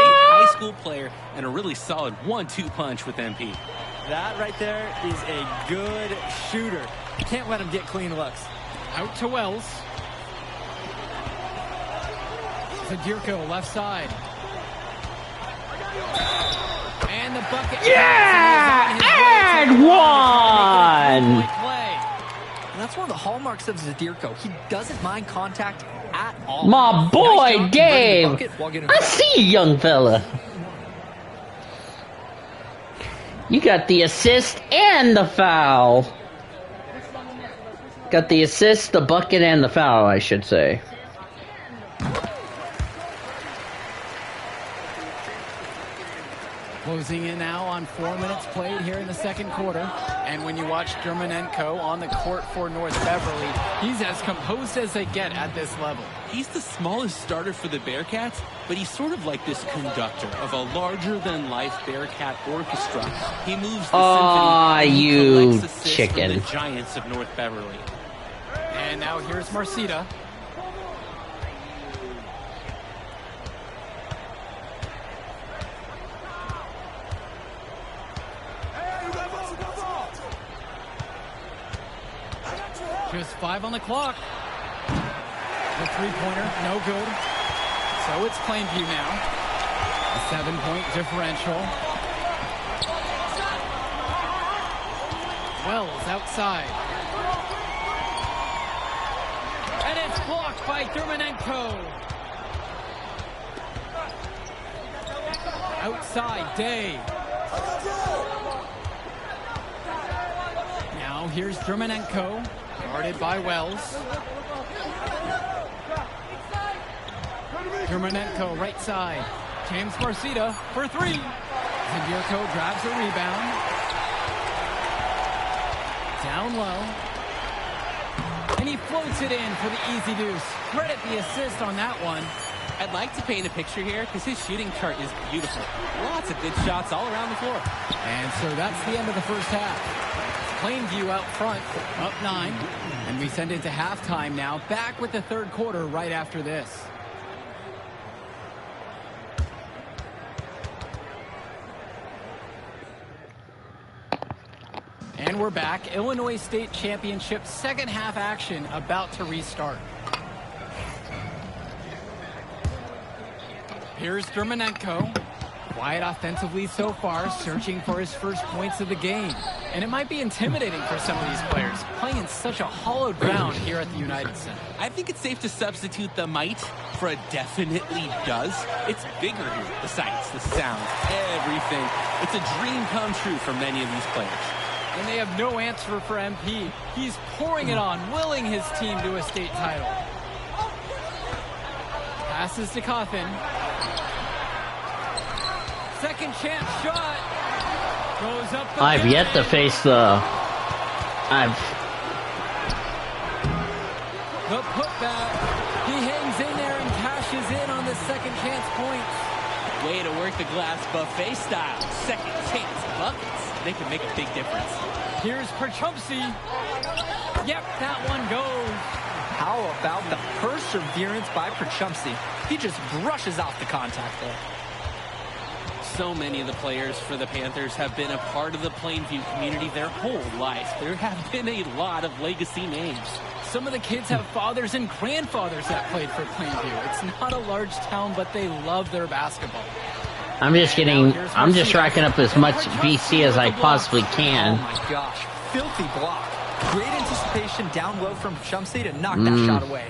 Speaker 4: high school player and a really solid 1-2 punch with MP.
Speaker 5: That right there is a good shooter. You can't let him get clean looks.
Speaker 3: Out to Wells. Zadirko, left side. And the bucket.
Speaker 1: Yeah! And one!
Speaker 5: And that's one of the hallmarks of Zadirko. He doesn't mind contact at all.
Speaker 1: My
Speaker 5: Nice
Speaker 1: boy,
Speaker 5: job
Speaker 1: Dave.
Speaker 5: converting the bucket while getting
Speaker 1: I
Speaker 5: fouled.
Speaker 1: see you, young fella. You got the assist and the foul. Got the assist, the bucket, and the foul, I should say.
Speaker 3: Closing in now on 4 minutes played here in the second quarter. And when you watch Germanenko on the court for North Beverly, he's as composed as they get at this level.
Speaker 4: He's the smallest starter for the Bearcats, but he's sort of like this conductor of a larger-than-life Bearcat orchestra. He moves the
Speaker 1: Aw,
Speaker 4: symphony. And he
Speaker 1: you
Speaker 4: collects assists
Speaker 1: chicken.
Speaker 4: from the Giants of North Beverly.
Speaker 3: And now here's Marcita. Just 5 on the clock. The three-pointer, no good. So it's Plainview now. A 7-point differential. Wells outside. And it's blocked by Germanenko. Outside, Day. Now here's Germanenko, guarded by Wells. Germanenko, right side. James Marcita for 3. Zadirko grabs a rebound. Down low. And And he floats it in for the easy deuce. Credit the assist on that one.
Speaker 4: I'd like to paint a picture here because his shooting chart is beautiful. Lots of good shots all around the floor.
Speaker 3: And so that's the end of the first half. Plainview out front, up 9. And we send it to halftime now. Back with the third quarter right after this. And we're back. Illinois State Championship second half action about to restart. Here's Dermanenko. Quiet offensively so far, searching for his first points of the game. And it might be intimidating for some of these players, playing in such a hollowed ground here at the United Center.
Speaker 4: I think it's safe to substitute the might for a definitely does. It's bigger here. The sights, the sounds, everything. It's a dream come true for many of these players.
Speaker 3: And they have no answer for MP. He's pouring it on, willing his team to a state title. Passes to Cawthon. Second chance shot. Goes up the
Speaker 1: I've yet to face the...
Speaker 3: The putback. He hangs in there and cashes in on the second chance points.
Speaker 4: Way to work the glass buffet style. Second chance buckets. They can make a big difference.
Speaker 3: Here's Perchumsey. Yep, that one goes.
Speaker 5: How about the perseverance by Perchumsey? He just brushes off the contact there.
Speaker 4: So many of the players for the Panthers have been a part of the Plainview community their whole life. There have been a lot of legacy names.
Speaker 3: Some of the kids have fathers and grandfathers that played for Plainview. It's not a large town, but they love their basketball.
Speaker 1: I'm just racking up as much VC as I possibly can.
Speaker 5: Oh my gosh, filthy block. Great anticipation down low from Perchumsey to knock that shot away.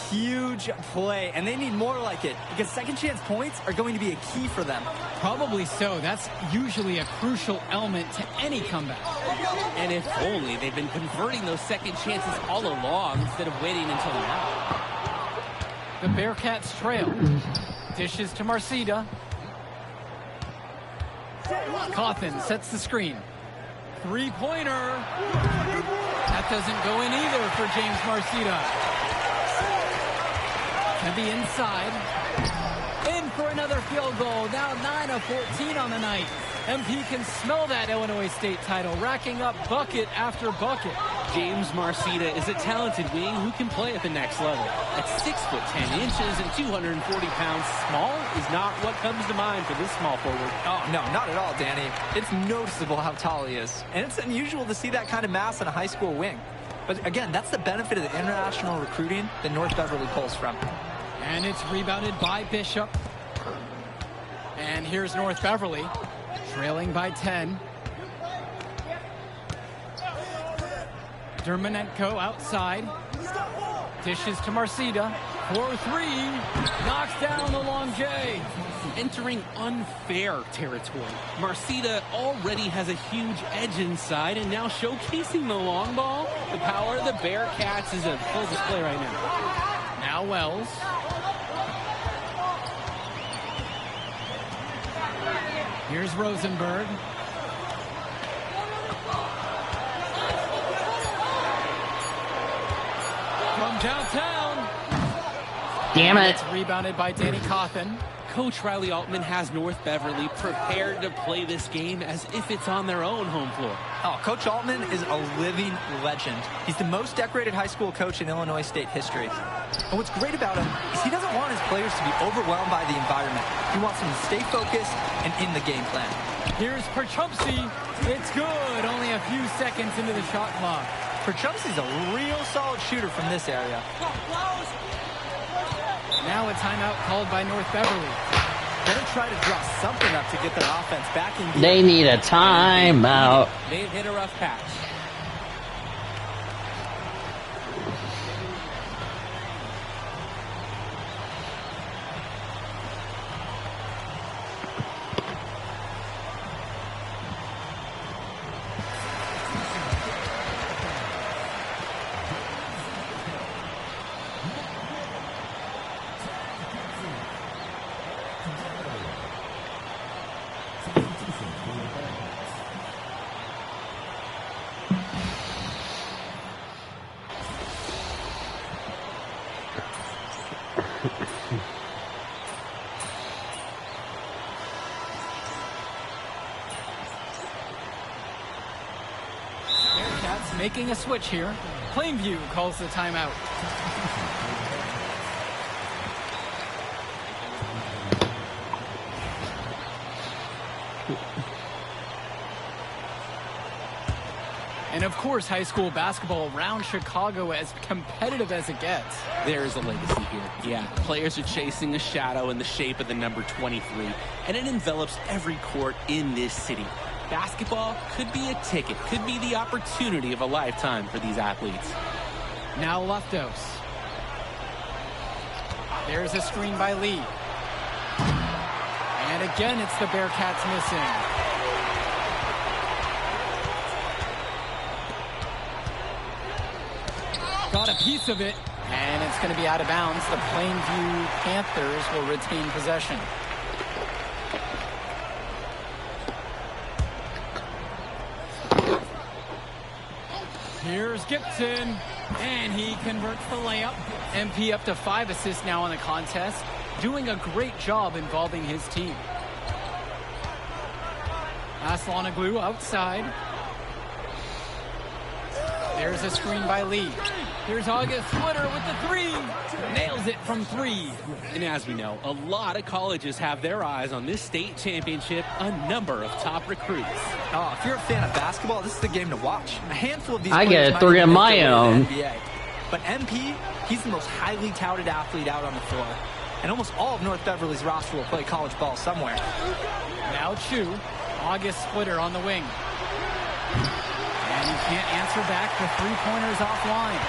Speaker 5: Huge play, and they need more like it because second chance points are going to be a key for them.
Speaker 3: Probably so. That's usually a crucial element to any comeback.
Speaker 4: And if only they've been converting those second chances all along instead of waiting until now.
Speaker 3: The Bearcats trail. Dishes to Marcida. Cawthon sets the screen. Three-pointer. That doesn't go in either for James Marcida. To the inside. In for another field goal. Now 9 of 14 on the night. MP can smell that Illinois State title, racking up bucket after bucket.
Speaker 4: James Marcida is a talented wing who can play at the next level. At 6'10" and 240 pounds, small is not what comes to mind for this small forward.
Speaker 5: Oh, no, not at all, Danny. It's noticeable how tall he is. And it's unusual to see that kind of mass in a high school wing. But again, that's the benefit of the international recruiting that North Beverly pulls from.
Speaker 3: And it's rebounded by Bishop. And here's North Beverly, trailing by 10. Dermanenko outside. Dishes to Marcida. 4-3. Knocks down the long J.
Speaker 4: Entering unfair territory. Marcida already has a huge edge inside and now showcasing the long ball. The power of the Bearcats is a full display right now.
Speaker 3: Now Wells. Here's Rosenberg. From downtown.
Speaker 1: Damn it.
Speaker 3: It's rebounded by Danny Cawthon.
Speaker 4: Coach Riley Altman has North Beverly prepared to play this game as if it's on their own home floor.
Speaker 5: Oh, Coach Altman is a living legend. He's the most decorated high school coach in Illinois State history. And what's great about him is he doesn't want his players to be overwhelmed by the environment. He wants them to stay focused and in the game plan.
Speaker 3: Here's Perchumsey. It's good. Only a few seconds into the shot clock.
Speaker 5: Perchumsey's a real solid shooter from this area.
Speaker 3: Now a timeout called by North Beverly.
Speaker 5: They're going to try to draw something up to get their offense back in gear.
Speaker 1: They need a timeout.
Speaker 4: They've hit a rough patch.
Speaker 3: making a switch here. Plainview calls the timeout. And of course, high school basketball around Chicago as competitive as it gets.
Speaker 4: There's a legacy here. Yeah, players are chasing a shadow in the shape of the number 23, and it envelops every court in this city. Basketball could be a ticket, could be the opportunity of a lifetime for these athletes.
Speaker 3: Now Loftos. There's a screen by Lee. And again, it's the Bearcats missing. Got a piece of it, and it's going to be out of bounds. The Plainview Panthers will retain possession. Here's Gibson, and he converts the layup. MP up to 5 assists now in the contest, doing a great job involving his team. Aslanoglu outside. There's a screen by Lee. Here's August Splitter with the 3. Nails it from 3.
Speaker 4: And as we know, a lot of colleges have their eyes on this state championship, a number of top recruits.
Speaker 5: Oh, if you're a fan of basketball, this is the game to watch. A handful of these
Speaker 1: I
Speaker 5: players
Speaker 1: get
Speaker 5: might
Speaker 1: 3
Speaker 5: even
Speaker 1: of my
Speaker 5: make their way to
Speaker 1: own.
Speaker 5: the NBA. But MP, he's the most highly touted athlete out on the floor. And almost all of North Beverly's roster will play college ball somewhere.
Speaker 3: Now Chu. August Splitter on the wing. And he can't answer back. The 3-pointers offline.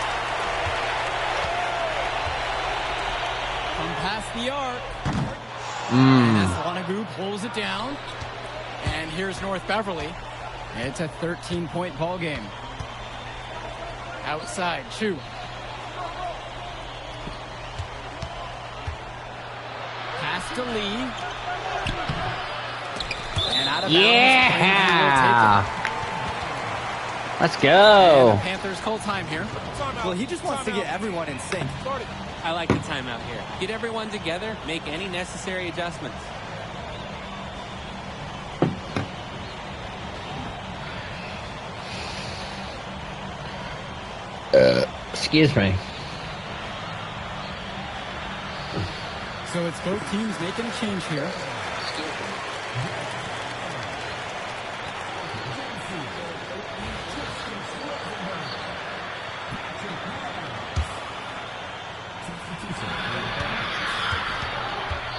Speaker 3: From past the arc. And Aslanoglu pulls it down. And here's North Beverly. It's a 13-point ball game. Outside, Chu. Pass to Lee. And out of bounds.
Speaker 1: Yeah! Let's
Speaker 3: And
Speaker 1: go.
Speaker 3: the Panthers call time here.
Speaker 5: Well, he just wants to get everyone in sync.
Speaker 4: I like the timeout here. Get everyone together, make any necessary adjustments.
Speaker 1: Excuse me.
Speaker 3: So it's both teams making a change here.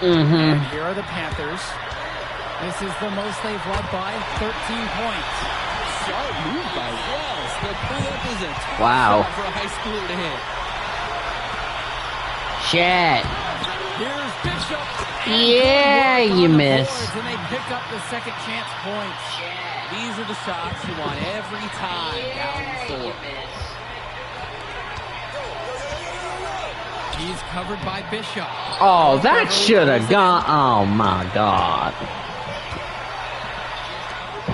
Speaker 3: And here are the Panthers. This is the most they've led by 13 points.
Speaker 4: Sharp move by Wells. The pull-up is a tough
Speaker 1: Wow.
Speaker 4: shot for a high schooler to hit.
Speaker 1: Shit.
Speaker 3: Here's Bishop.
Speaker 1: Yeah,
Speaker 3: And good work
Speaker 1: you
Speaker 3: on the
Speaker 1: miss.
Speaker 3: boards, and they pick up the second chance points.
Speaker 4: These are the shots you want every time down the floor.
Speaker 3: He's covered by Bishop.
Speaker 1: Oh, that should have gone. Oh my God.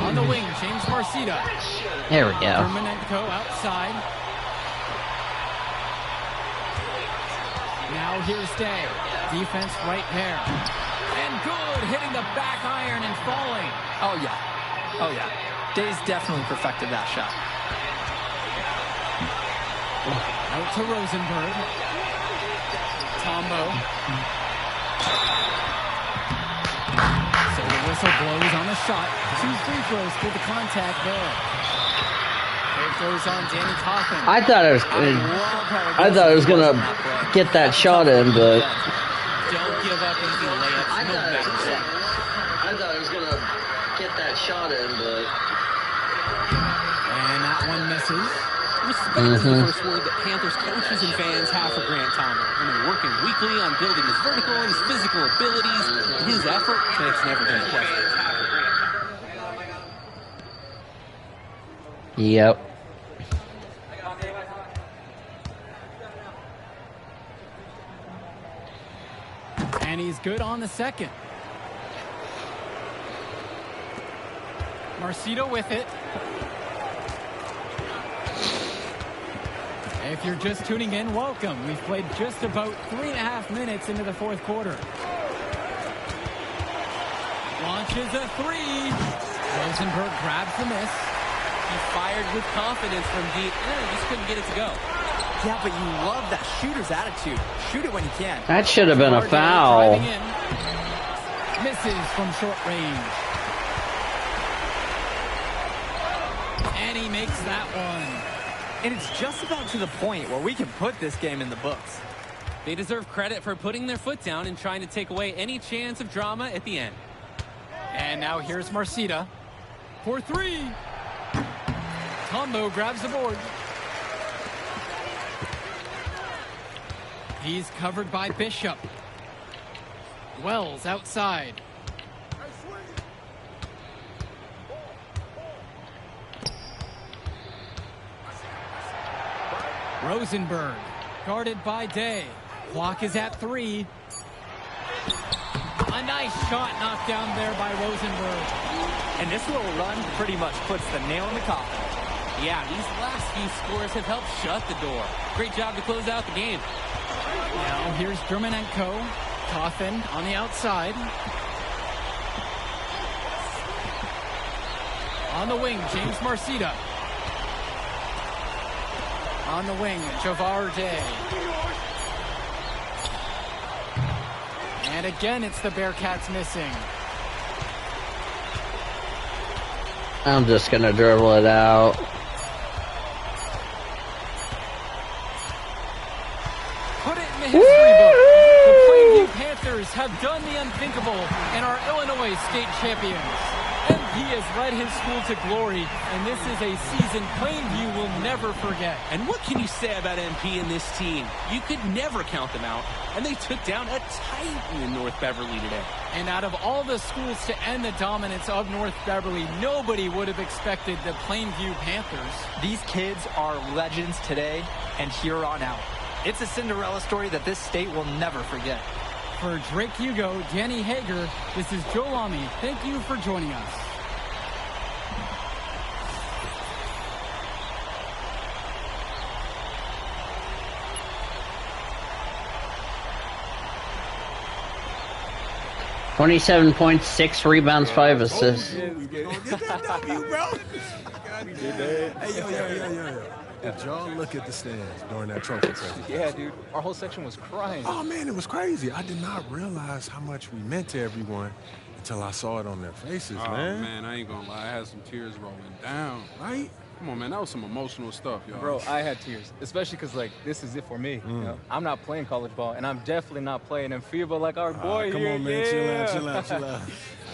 Speaker 3: On the wing, James Marcita.
Speaker 1: There we go.
Speaker 3: Permanenko outside. Now here's Day. Defense right there. And good, hitting the back iron and falling.
Speaker 5: Oh, yeah. Oh, yeah. Day's definitely perfected that shot.
Speaker 3: Out to Rosenberg. Tombo. So the whistle blows on the shot. 2 free throws for the contact there. It goes on Danny Coffin.
Speaker 1: I thought it was gonna get that shot in, but
Speaker 4: Don't give up easy layups, no matter what.
Speaker 1: I thought it was gonna get that shot in, but
Speaker 3: And that one misses.
Speaker 4: Respect is the first word that Panthers coaches and fans have for Grant Tomlin. And they're working weekly on building his vertical and his physical abilities. And his effort, it's never been questioned.
Speaker 1: yep.
Speaker 3: And he's good on the second. Marcito with it. If you're just tuning in, welcome. We've played just about 3.5 minutes into the fourth quarter. Launches a 3. Rosenberg grabs the miss.
Speaker 4: He fired with confidence from deep. Just couldn't get it to go.
Speaker 5: Yeah, but you love that shooter's attitude. Shoot it when you can.
Speaker 1: That should have been a
Speaker 3: Harden
Speaker 1: foul.
Speaker 3: driving in. Misses from short range. And he makes that one.
Speaker 5: And it's just about to the point where we can put this game in the books.
Speaker 4: They deserve credit for putting their foot down and trying to take away any chance of drama at the end.
Speaker 3: And now here's Marcita for three. Tombo grabs the board. He's covered by Bishop. Wells outside. Rosenberg guarded by Day. Clock is at 3. A nice shot knocked down there by Rosenberg.
Speaker 5: And this little run pretty much puts the nail in the coffin.
Speaker 4: Yeah, these last few scores have helped shut the door. Great job to close out the game.
Speaker 3: Now here's Drumanenko. Coffin on the outside. On the wing, James Marcita. On the wing, Javar Day. And again, it's the Bearcats missing.
Speaker 1: I'm just gonna dribble it out.
Speaker 3: Put it in the history book. The Plainview Panthers have done the unthinkable and are Illinois state champions. MP has led his school to glory, and this is a season Plainview will never forget.
Speaker 4: And what can you say about MP and this team? You could never count them out, and they took down a Titan in North Beverly today.
Speaker 3: And out of all the schools to end the dominance of North Beverly, nobody would have expected the Plainview Panthers.
Speaker 5: These kids are legends today and here on out. It's a Cinderella story that this state will never forget.
Speaker 3: For Drake Hugo, Danny Hager, this is Joe Lamy. Thank you for joining us.
Speaker 1: $27 points, 6 rebounds, 5 assists.
Speaker 6: Hey, yo. Did y'all look at the stands during that trophy presentation?
Speaker 7: Yeah, dude. Our whole section was crying.
Speaker 6: Oh, man, it was crazy. I did not realize how much we meant to everyone until I saw it on their faces,
Speaker 2: Oh,
Speaker 6: man.
Speaker 2: man, I ain't gonna lie. I had some tears rolling down. Right? Come on, man. That was some emotional stuff, y'all.
Speaker 7: Bro, I had tears, especially because, like, this is it for me. You know? I'm not playing college ball, and I'm definitely not playing in FIBA like our boy
Speaker 6: come
Speaker 7: here.
Speaker 6: on, man. Chill out.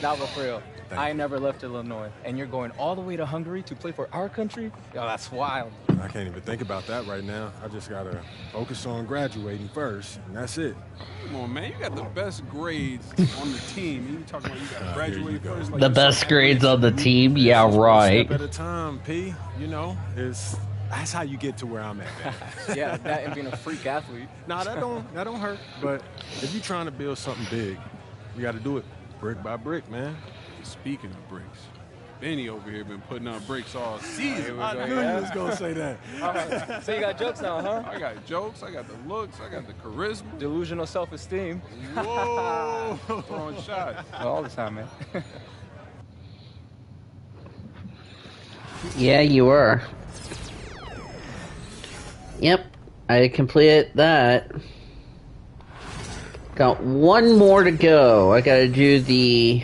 Speaker 7: Nah, but for real,
Speaker 6: Thank
Speaker 7: I
Speaker 6: you.
Speaker 7: never left Illinois, and you're going all the way to Hungary to play for our country? Yo, that's wild.
Speaker 6: I can't even think about that right now. I just got to focus on graduating first, and that's it.
Speaker 2: Come on, man. You got the best grades on the team. And you talking about you got to
Speaker 6: Here you
Speaker 2: graduate
Speaker 6: go.
Speaker 2: first? Like
Speaker 1: The
Speaker 2: you
Speaker 1: best
Speaker 2: suck
Speaker 1: grades
Speaker 2: at
Speaker 1: on the team? Yeah,
Speaker 6: One
Speaker 1: right.
Speaker 6: step at a time, P. You know, that's how you get to where I'm at, man.
Speaker 7: Yeah, that and being a freak athlete.
Speaker 6: Nah, that don't hurt. But if you're trying to build something big, you got to do it brick by brick, man.
Speaker 2: Speaking of bricks, Benny over here been putting up bricks all season.
Speaker 6: I knew you was gonna say that.
Speaker 7: All right, so you got jokes now, huh?
Speaker 2: I got jokes, I got the looks, I got the charisma.
Speaker 7: Delusional self-esteem.
Speaker 2: Whoa! Throwing shots.
Speaker 7: All the time, man.
Speaker 1: Yeah, you were. Yep, I completed that. Got one more to go. I gotta do the...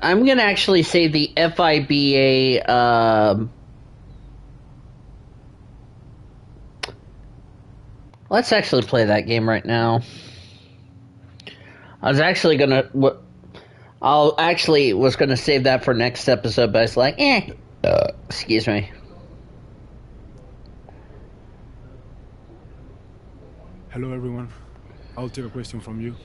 Speaker 1: I'm gonna actually say the FIBA, let's actually play that game right now. I was actually gonna, was gonna save that for next episode, but I was like, excuse me.
Speaker 9: Hello everyone. I'll take a question from you.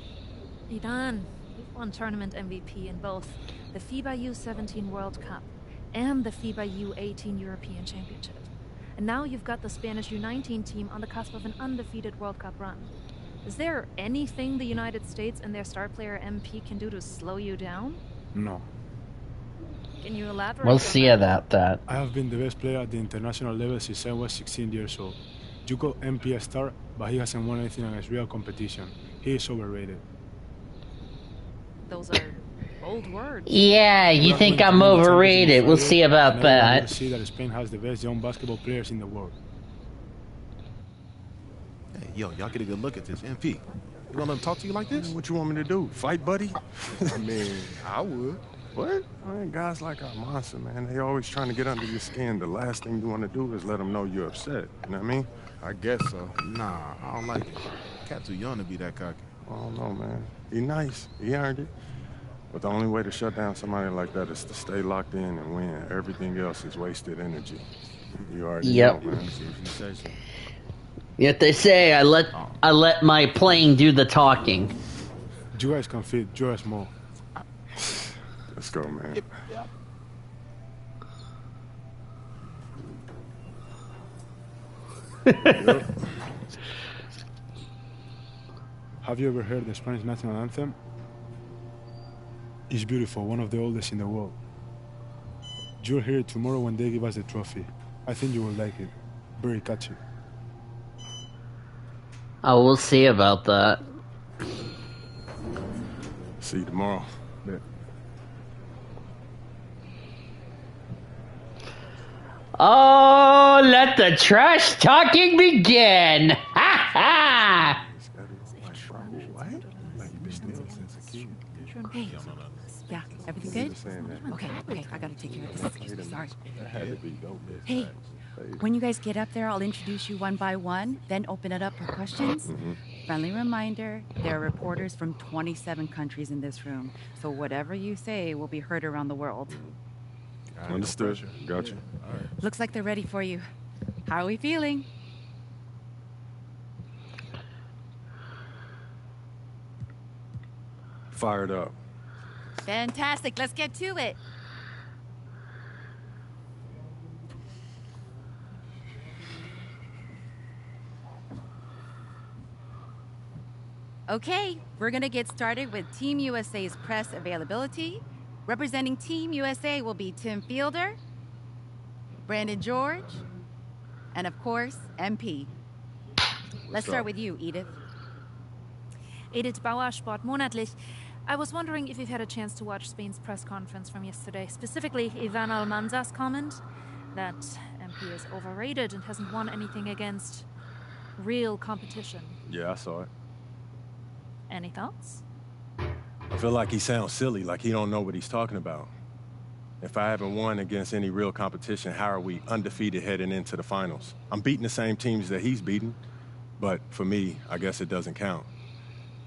Speaker 10: Idan, you've won tournament MVP in both the FIBA U17 World Cup and the FIBA U18 European Championship. And now you've got the Spanish U19 team on the cusp of an undefeated World Cup run. Is there anything the United States and their star player MP can do to slow you down?
Speaker 9: No.
Speaker 10: Can you elaborate?
Speaker 1: We'll
Speaker 10: on
Speaker 1: see
Speaker 10: that?
Speaker 1: about that.
Speaker 9: I have been the best player at the international level since I was 16 years old. You call MP a star, but he hasn't won anything against real competition. He is overrated.
Speaker 10: Those are bold words.
Speaker 1: Yeah, you think I'm overrated. We'll see about that.
Speaker 9: We'll see that Spain has the best young basketball players in the world.
Speaker 11: Hey, yo, y'all get a good look at this. MP, you gonna let him talk to you like this?
Speaker 6: What you want me to do? Fight, buddy?
Speaker 11: I mean, I would.
Speaker 6: What? I mean, guys like Almanza, man, they always trying to get under your skin. The last thing you want to do is let them know you're upset. You know what I mean?
Speaker 11: I guess so. Nah, I don't like it. Cat too young to be that cocky.
Speaker 6: I don't know, man. He nice. He earned it. But the only way to shut down somebody like that is to stay locked in and win. Everything else is wasted energy. You already know, man.
Speaker 11: See if you say so.
Speaker 1: Yet they say I let my playing do the talking.
Speaker 9: You guys can fit Joe Small.
Speaker 6: Let's go, man.
Speaker 9: Yep. Have you ever heard the Spanish national anthem? It's beautiful, one of the oldest in the world. You'll hear it tomorrow when they give us the trophy. I think you will like it. Very catchy.
Speaker 1: Oh, we'll see about that.
Speaker 6: See you tomorrow.
Speaker 9: Yeah.
Speaker 1: Oh, let the trash talking begin! Ha ha!
Speaker 12: Hey, yeah, everything good? Okay, I gotta take care of this. Excuse me, sorry. Hey, when you guys get up there, I'll introduce you one by one, then open it up for questions. Friendly reminder, there are reporters from 27 countries in this room, so whatever you say will be heard around the world.
Speaker 6: Understood. Got you.
Speaker 12: Looks like they're ready for you. How are we feeling?
Speaker 6: Fired up.
Speaker 12: Fantastic, let's get to it. Okay, we're gonna get started with Team USA's press availability. Representing Team USA will be Tim Fielder, Brandon George, and of course, MP. Let's start with you, Edith.
Speaker 10: Edith Bauer, Sport Monatlich. I was wondering if you've had a chance to watch Spain's press conference from yesterday, specifically Ivan Almanza's comment that MP is overrated and hasn't won anything against real competition.
Speaker 6: Yeah, I saw it.
Speaker 10: Any thoughts?
Speaker 6: I feel like he sounds silly, like he don't know what he's talking about. If I haven't won against any real competition, how are we undefeated heading into the finals? I'm beating the same teams that he's beating, but for me, I guess it doesn't count.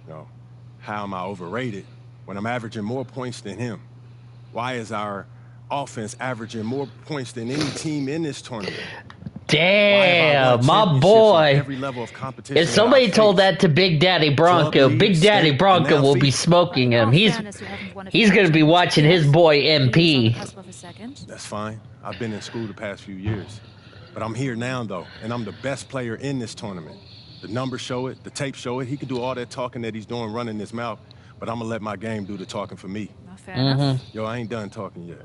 Speaker 6: You know, how am I overrated when I'm averaging more points than him? Why is our offense averaging more points than any team in this tournament?
Speaker 1: Damn, my boy. If somebody told that to Big Daddy Bronco, Big Daddy Bronco will be smoking him. He's going to be watching his boy MP.
Speaker 6: That's fine. I've been in school the past few years. But I'm here now, though, and I'm the best player in this tournament. The numbers show it, the tape show it. He can do all that talking that he's doing running his mouth, but I'm going to let my game do the talking for me.
Speaker 10: Fair enough.
Speaker 6: Yo, I ain't done talking yet.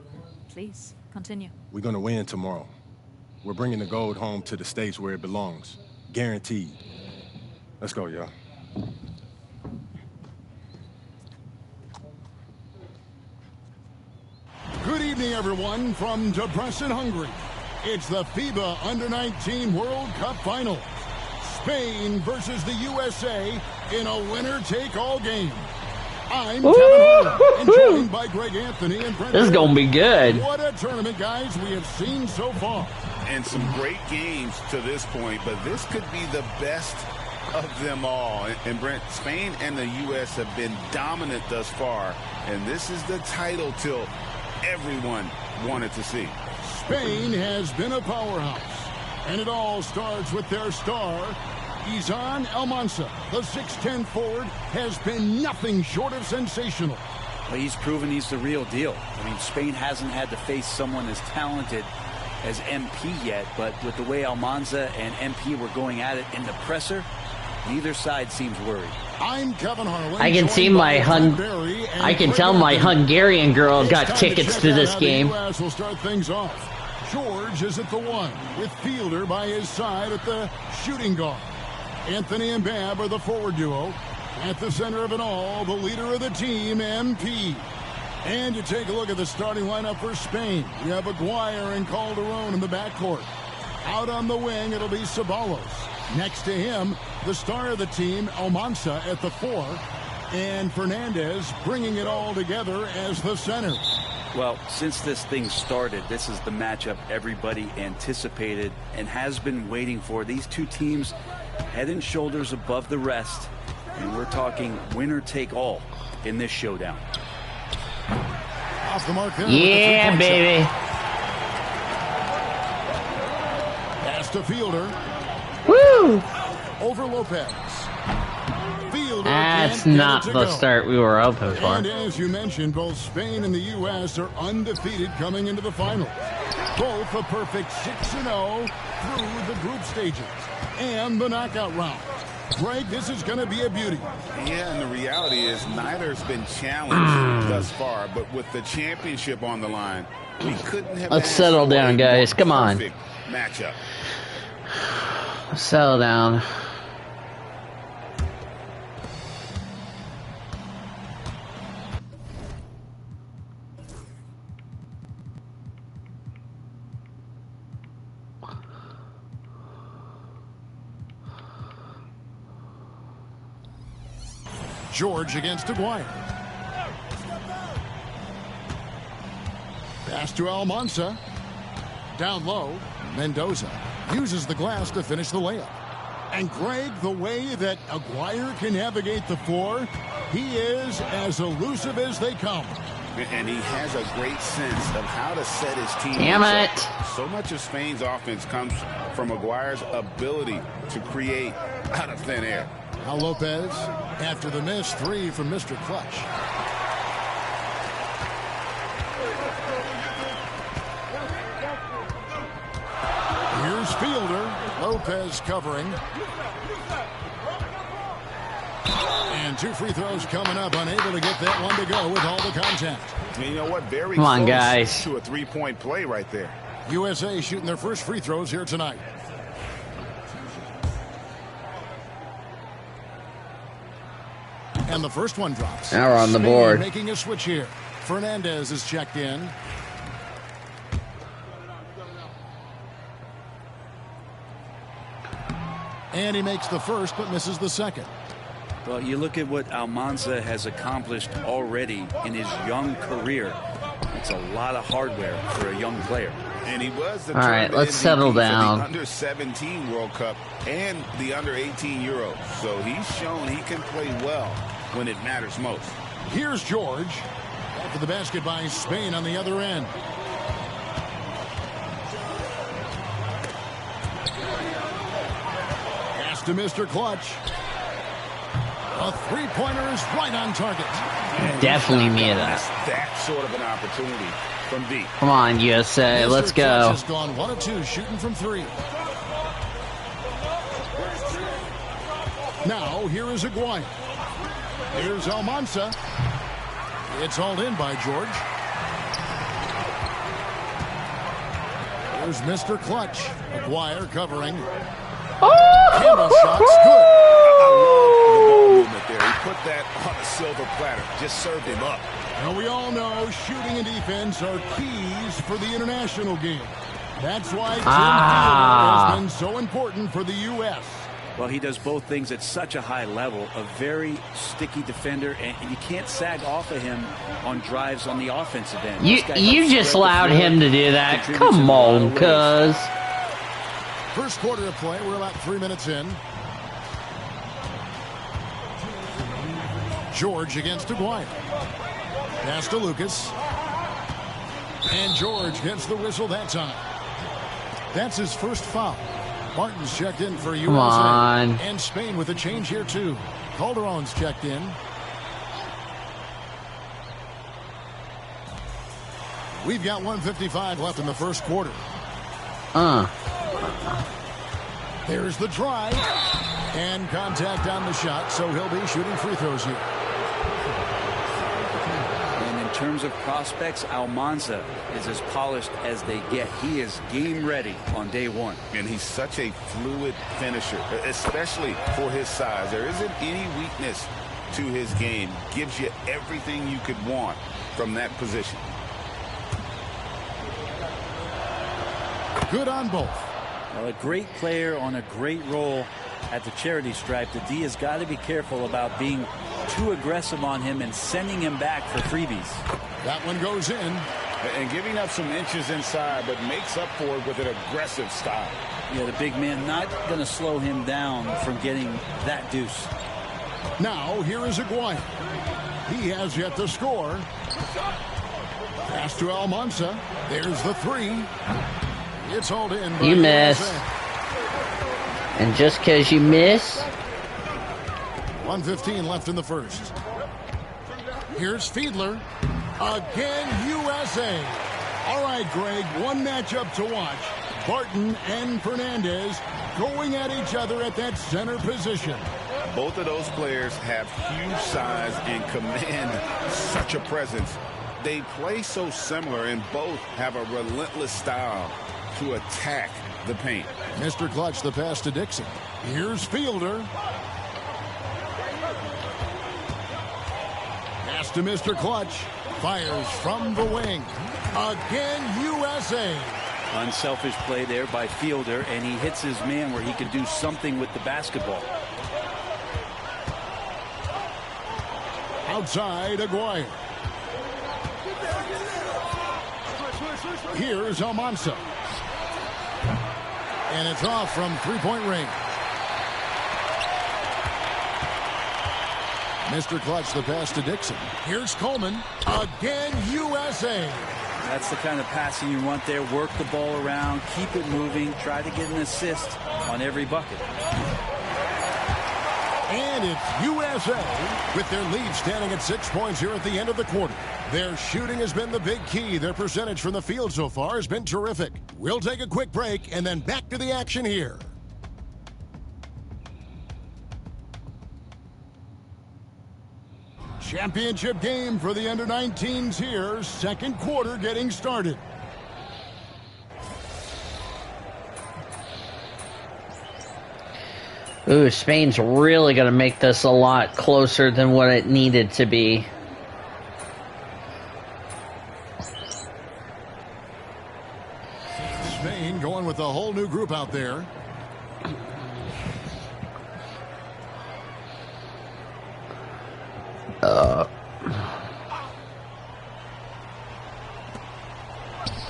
Speaker 10: Please, continue.
Speaker 6: We're going to win tomorrow. We're bringing the gold home to the States where it belongs. Guaranteed. Let's go, y'all.
Speaker 13: Good evening, everyone, from Debrecen, Hungary. It's the FIBA Under-19 World Cup Final. Spain versus the USA in a winner-take-all game. I'm Kevin Harlan, and joined by Greg Anthony and Brent.
Speaker 1: This is going to be good.
Speaker 13: What a tournament, guys, we have seen so far.
Speaker 14: And some great games to this point, but this could be the best of them all. And Brent, Spain and the U.S. have been dominant thus far, and this is the title till everyone wanted to see.
Speaker 13: Spain has been a powerhouse, and it all starts with their star, Izan Almanza. The 6'10" forward has been nothing short of sensational.
Speaker 15: Well, he's proven he's the real deal. I mean, Spain hasn't had to face someone as talented as MP yet, but with the way Almanza and MP were going at it in the presser, neither side seems worried.
Speaker 13: I'm Kevin Harlan.
Speaker 1: I can see my I can tell my Hungarian girl got tickets to this game.
Speaker 13: The US will start things off. George is at the 1, with Fielder by his side at the shooting guard. Anthony and Babb are the forward duo. At the center of it all, the leader of the team, MP. And you take a look at the starting lineup for Spain. You have Aguirre and Calderon in the backcourt. Out on the wing, it'll be Ceballos. Next to him, the star of the team, Almanza at the 4. And Fernandez bringing it all together as the center.
Speaker 15: Well, since this thing started, this is the matchup everybody anticipated and has been waiting for. These two teams head and shoulders above the rest. And we're talking winner take all in this showdown.
Speaker 13: Off the mark there.
Speaker 1: Yeah, baby.
Speaker 13: Pass to Fielder.
Speaker 1: Woo!
Speaker 13: Over Lopez. Fielder.
Speaker 1: That's not the start we were hoping for.
Speaker 13: And as you mentioned, both Spain and the U.S. are undefeated coming into the finals. Both a perfect 6-0 through the group stages and the knockout round. Greg, this is going to be a beauty.
Speaker 14: Yeah, and the reality is neither's been challenged thus far, but with the championship on the line, we couldn't have.
Speaker 1: Let's settle down, guys. Come on.
Speaker 14: Matchup.
Speaker 1: Settle down.
Speaker 13: George against Aguirre. Pass to Almanza. Down low, Mendoza uses the glass to finish the layup. And Greg, the way that Aguirre can navigate the floor, he is as elusive as they come.
Speaker 14: And he has a great sense of how to set his team.
Speaker 1: Damn it.
Speaker 14: So much of Spain's offense comes from Aguirre's ability to create out of thin air.
Speaker 13: Now Lopez, after the miss, 3 from Mr. Clutch. Here's Fielder. Lopez covering. And 2 free throws coming up, unable to get that one to go with all the contact.
Speaker 14: And you know what? Very
Speaker 1: Come on,
Speaker 14: close
Speaker 1: guys.
Speaker 14: to a 3-point play right there.
Speaker 13: USA shooting their first free throws here tonight. And the first one drops.
Speaker 1: Now we're on the
Speaker 13: Spain
Speaker 1: board.
Speaker 13: Making a switch here. Fernandez is checked in. And he makes the first but misses the second.
Speaker 15: Well, you look at what Almanza has accomplished already in his young career. It's a lot of hardware for a young player.
Speaker 14: And he was the
Speaker 1: all right, let's settle down.
Speaker 14: The Under-17 World Cup and the Under-18 Euros. So he's shown he can play well when it matters most.
Speaker 13: Here's George. After the basket by Spain on the other end. Pass to Mr. Clutch. A three-pointer is right on target.
Speaker 1: Definitely near that.
Speaker 14: That sort of an opportunity from deep.
Speaker 1: Come on, USA, let's go.
Speaker 13: Clutch has gone 1 of 2 shooting from 3. Now here is Aguirre. Here's Almanza. It's hauled in by George. Here's Mr. Clutch. Aguirre covering. Handle shots good.
Speaker 14: I love the ball movement there. He put that on a silver platter. Just served him up.
Speaker 13: Now we all know shooting and defense are keys for the international game. That's why Tim Fielder has been so important for the U.S.
Speaker 15: Well, he does both things at such a high level. A very sticky defender, and you can't sag off of him on drives on the offensive end.
Speaker 1: You just allowed him to do that. Come on, cuz.
Speaker 13: First quarter of play. We're about 3 minutes in. George against Aguirre. Pass to Lucas. And George gets the whistle that time. That's his first foul. Martin's checked in for USA.
Speaker 1: Come on.
Speaker 13: And Spain with a change here, too. Calderon's checked in. We've got 1:55 left in the first quarter. There's the drive. And contact on the shot, so he'll be shooting free throws here.
Speaker 15: And in terms of prospects, Almanza is as polished as they get. He is game ready on day one.
Speaker 14: And he's such a fluid finisher, especially for his size. There isn't any weakness to his game. Gives you everything you could want from that position.
Speaker 13: Good on both.
Speaker 15: Well, a great player on a great role at the charity stripe. The D has got to be careful about being too aggressive on him and sending him back for freebies.
Speaker 13: That one goes in.
Speaker 14: And giving up some inches inside, but makes up for it with an aggressive style.
Speaker 15: Yeah, the big man not going to slow him down from getting that deuce.
Speaker 13: Now, here is Aguirre. He has yet to score. Pass to Almanza. There's the three. It's hauled in by
Speaker 1: you miss. And just because you miss.
Speaker 13: 1:15 left in the first. Here's Fiedler. Again, USA. All right, Greg, one matchup to watch. Barton and Fernandez going at each other at that center position.
Speaker 14: Both of those players have huge size and command such a presence. They play so similar, and both have a relentless style to attack the paint.
Speaker 13: Mr. Clutch, the pass to Dixon. Here's Fielder. Pass to Mr. Clutch. Fires from the wing. Again, USA.
Speaker 15: Unselfish play there by Fielder, and he hits his man where he could do something with the basketball.
Speaker 13: Outside, Aguirre. Here's Almanza. And it's off from three-point range. Mr. Clutch, the pass to Dixon. Here's Coleman. Again, USA.
Speaker 15: That's the kind of passing you want there. Work the ball around, keep it moving, try to get an assist on every bucket.
Speaker 13: And it's USA with their lead standing at 6 points here at the end of the quarter. Their shooting has been the big key. Their percentage from the field so far has been terrific. We'll take a quick break and then back to the action here. Championship game for the under-19s here. Second quarter getting started.
Speaker 1: Ooh, Spain's really going to make this a lot closer than what it needed to be.
Speaker 13: Spain going with a whole new group out there.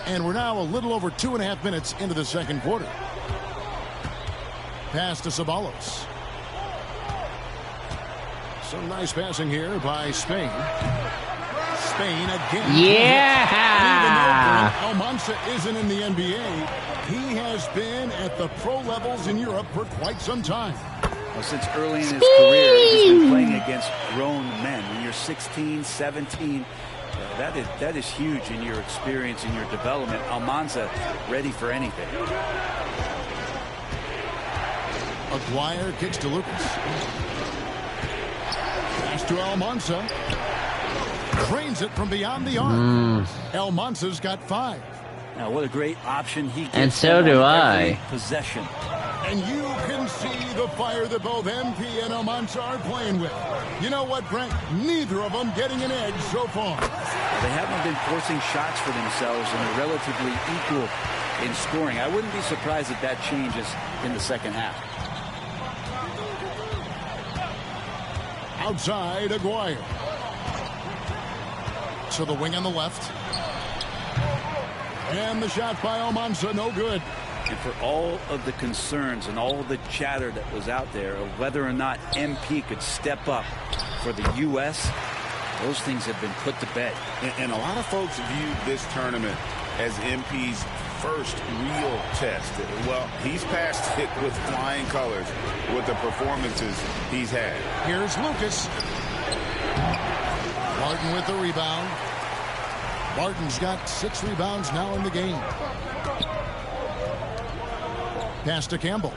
Speaker 13: And we're now a little over 2.5 minutes into the second quarter. Pass to Ceballos. Some nice passing here by Spain. Spain again.
Speaker 1: Yeah!
Speaker 13: Even though Almanza isn't in the NBA, he has been at the pro levels in Europe for quite some time.
Speaker 15: Well, since early in his career, he's been playing against grown men. When you're 16, 17, that is huge in your experience, in your development. Almanza ready for anything.
Speaker 13: Aguirre kicks to Lucas. Pass to Almanza. Cranes it from beyond the arc. Almanza's got 5.
Speaker 15: Now, what a great option he gets.
Speaker 1: And so do I.
Speaker 15: Possession.
Speaker 13: And you can see the fire that both MP and Almanza are playing with. You know what, Brent? Neither of them getting an edge so far.
Speaker 15: They haven't been forcing shots for themselves, and they're relatively equal in scoring. I wouldn't be surprised if that changes in the second half.
Speaker 13: Outside, Aguirre. To the wing on the left. And the shot by Almanza, no good.
Speaker 15: And for all of the concerns and all of the chatter that was out there of whether or not MP could step up for the U.S., those things have been put to bed.
Speaker 14: And a lot of folks viewed this tournament as MP's first real test. Well, he's passed it with flying colors with the performances he's had.
Speaker 13: Here's Lucas. Barton with the rebound. Barton's got 6 rebounds now in the game. Pass to Campbell.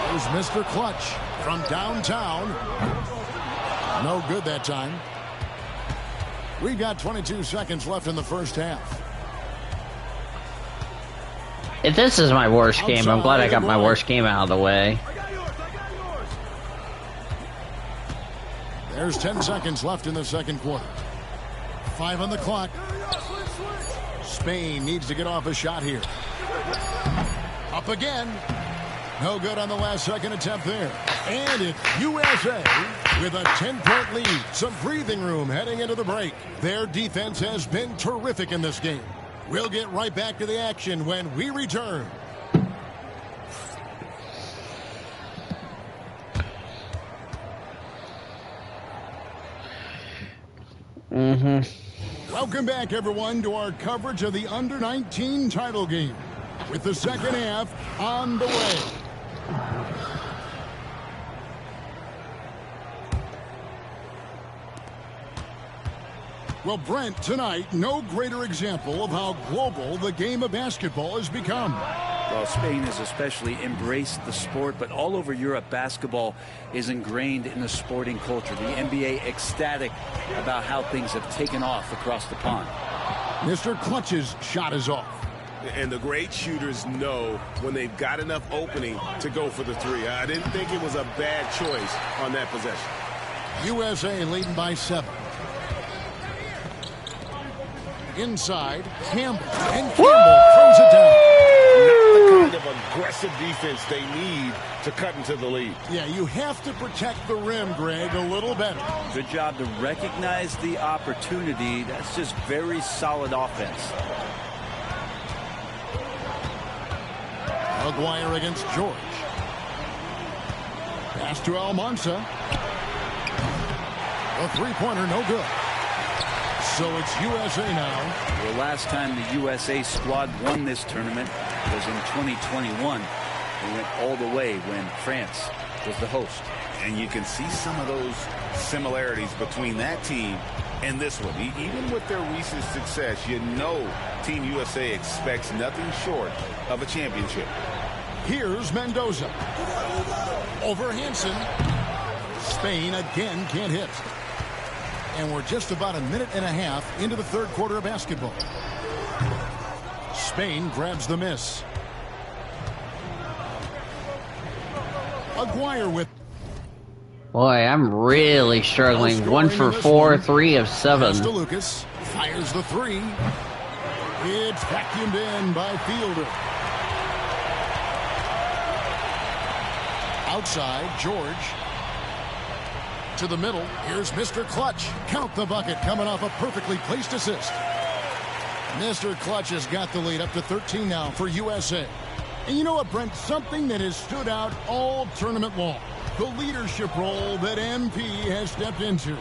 Speaker 13: There's Mr. Clutch from downtown. No good that time. We've got 22 seconds left in the first half.
Speaker 1: If this is my worst game, I'm glad I got my worst game out of the way.
Speaker 13: There's 10 seconds left in the second quarter. 5 on the clock. Spain needs to get off a shot here. Up again. No good on the last second attempt there. And it's USA with a 10-point lead. Some breathing room heading into the break. Their defense has been terrific in this game. We'll get right back to the action when we return. Welcome back, everyone, to our coverage of the Under-19 title game, with the second half on the way. Well, Brent, tonight, no greater example of how global the game of basketball has become.
Speaker 15: Well, Spain has especially embraced the sport, but all over Europe, basketball is ingrained in the sporting culture. The NBA ecstatic about how things have taken off across the pond.
Speaker 13: Mr. Clutch's shot is off.
Speaker 14: And the great shooters know when they've got enough opening to go for the three. I didn't think it was a bad choice on that possession.
Speaker 13: USA leading by 7. Inside, Campbell. And Campbell throws it down.
Speaker 14: Not the kind of aggressive defense they need to cut into the lead.
Speaker 13: Yeah, you have to protect the rim, Greg, a little better.
Speaker 15: Good job to recognize the opportunity. That's just very solid offense.
Speaker 13: Aguirre against George. Pass to Almanza. A three-pointer, no good. So it's USA now.
Speaker 15: The last time the USA squad won this tournament was in 2021. They went all the way when France was the host.
Speaker 14: And you can see some of those similarities between that team and this one. Even with their recent success, you know Team USA expects nothing short of a championship.
Speaker 13: Here's Mendoza. Over Hansen. Spain again can't hit. And we're just about a minute and a half into the third quarter of basketball. Spain grabs the miss. Aguirre with...
Speaker 1: Boy, I'm really struggling. 1 for 4, 3 of 7.
Speaker 13: Pass to Lucas. Fires the three. It's vacuumed in by Fielder. Outside, George. To the middle. Here's Mr. Clutch. Count the bucket coming off a perfectly placed assist. Mr. Clutch has got the lead up to 13 now for USA. And you know what, Brent? Something that has stood out all tournament long. The leadership role that MP has stepped into.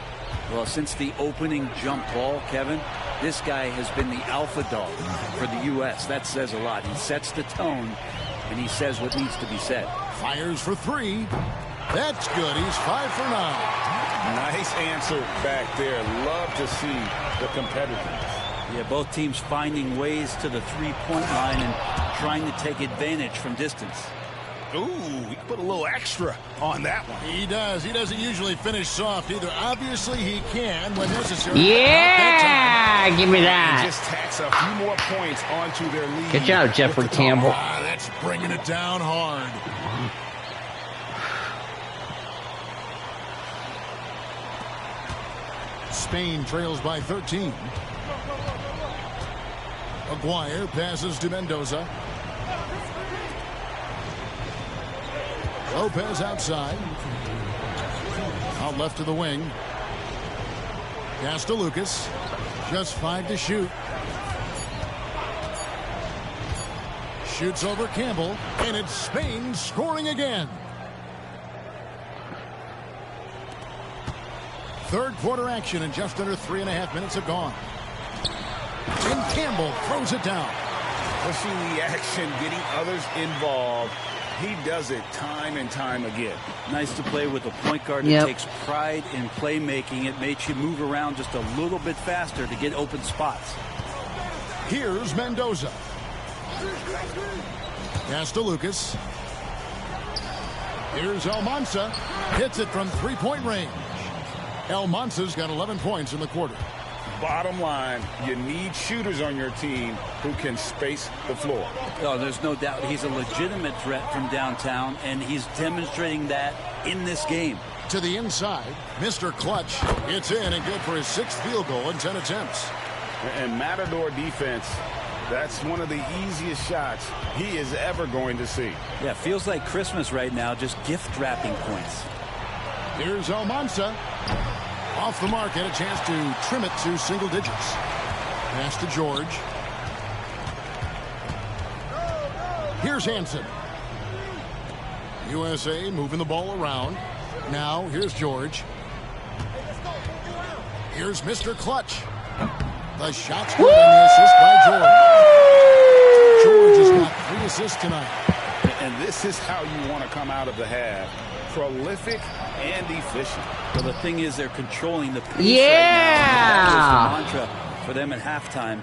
Speaker 15: Well, since the opening jump ball, Kevin, this guy has been the alpha dog for the U.S. That says a lot. He sets the tone, and he says what needs to be said.
Speaker 13: Fires for three. That's good. He's 5 for 9.
Speaker 14: Nice answer back there. Love to see the competitiveness.
Speaker 15: Yeah, both teams finding ways to the three-point line and trying to take advantage from distance.
Speaker 14: Ooh, he put a little extra on that one.
Speaker 13: He does. He doesn't usually finish soft either. Obviously, he can when necessary.
Speaker 1: Yeah! Give me that.
Speaker 14: He just tacks a few more points onto their lead.
Speaker 1: Good job, Jeffrey Campbell.
Speaker 13: That's bringing it down hard. Spain trails by 13. Aguirre passes to Mendoza. Lopez outside. Out left to the wing. Pass to Lucas. Just 5 to shoot. Shoots over Campbell. And it's Spain scoring again. Third quarter action and just under 3.5 minutes have gone. And Campbell throws it down.
Speaker 14: Pushing the action, getting others involved. He does it time and time again.
Speaker 15: Nice to play with a point guard that takes pride in playmaking. It makes you move around just a little bit faster to get open spots.
Speaker 13: Here's Mendoza. Pass to Lucas. Here's Almanza. Hits it from three-point range. Almanza's got 11 points in the quarter.
Speaker 14: bottom line, you need shooters on your team who can space the floor.
Speaker 15: Oh, there's no doubt he's a legitimate threat from downtown, and he's demonstrating that in this game.
Speaker 13: To the inside, Mr. Clutch gets in and good for his 6th field goal in 10 attempts.
Speaker 14: And Matador defense, that's one of the easiest shots he is ever going to see.
Speaker 15: Yeah, feels like Christmas right now, just gift wrapping points.
Speaker 13: Here's Almanza. Off the mark, had a chance to trim it to single digits. Pass to George. Here's Hansen. USA moving the ball around. Now, here's George. Here's Mr. Clutch. The shot's good on the assist by George. George has got 3 assists tonight.
Speaker 14: And this is how you want to come out of the half. Prolific and efficient.
Speaker 15: Well, the thing is, they're controlling the pace right
Speaker 1: Yeah!
Speaker 15: now. That was the mantra for them at halftime.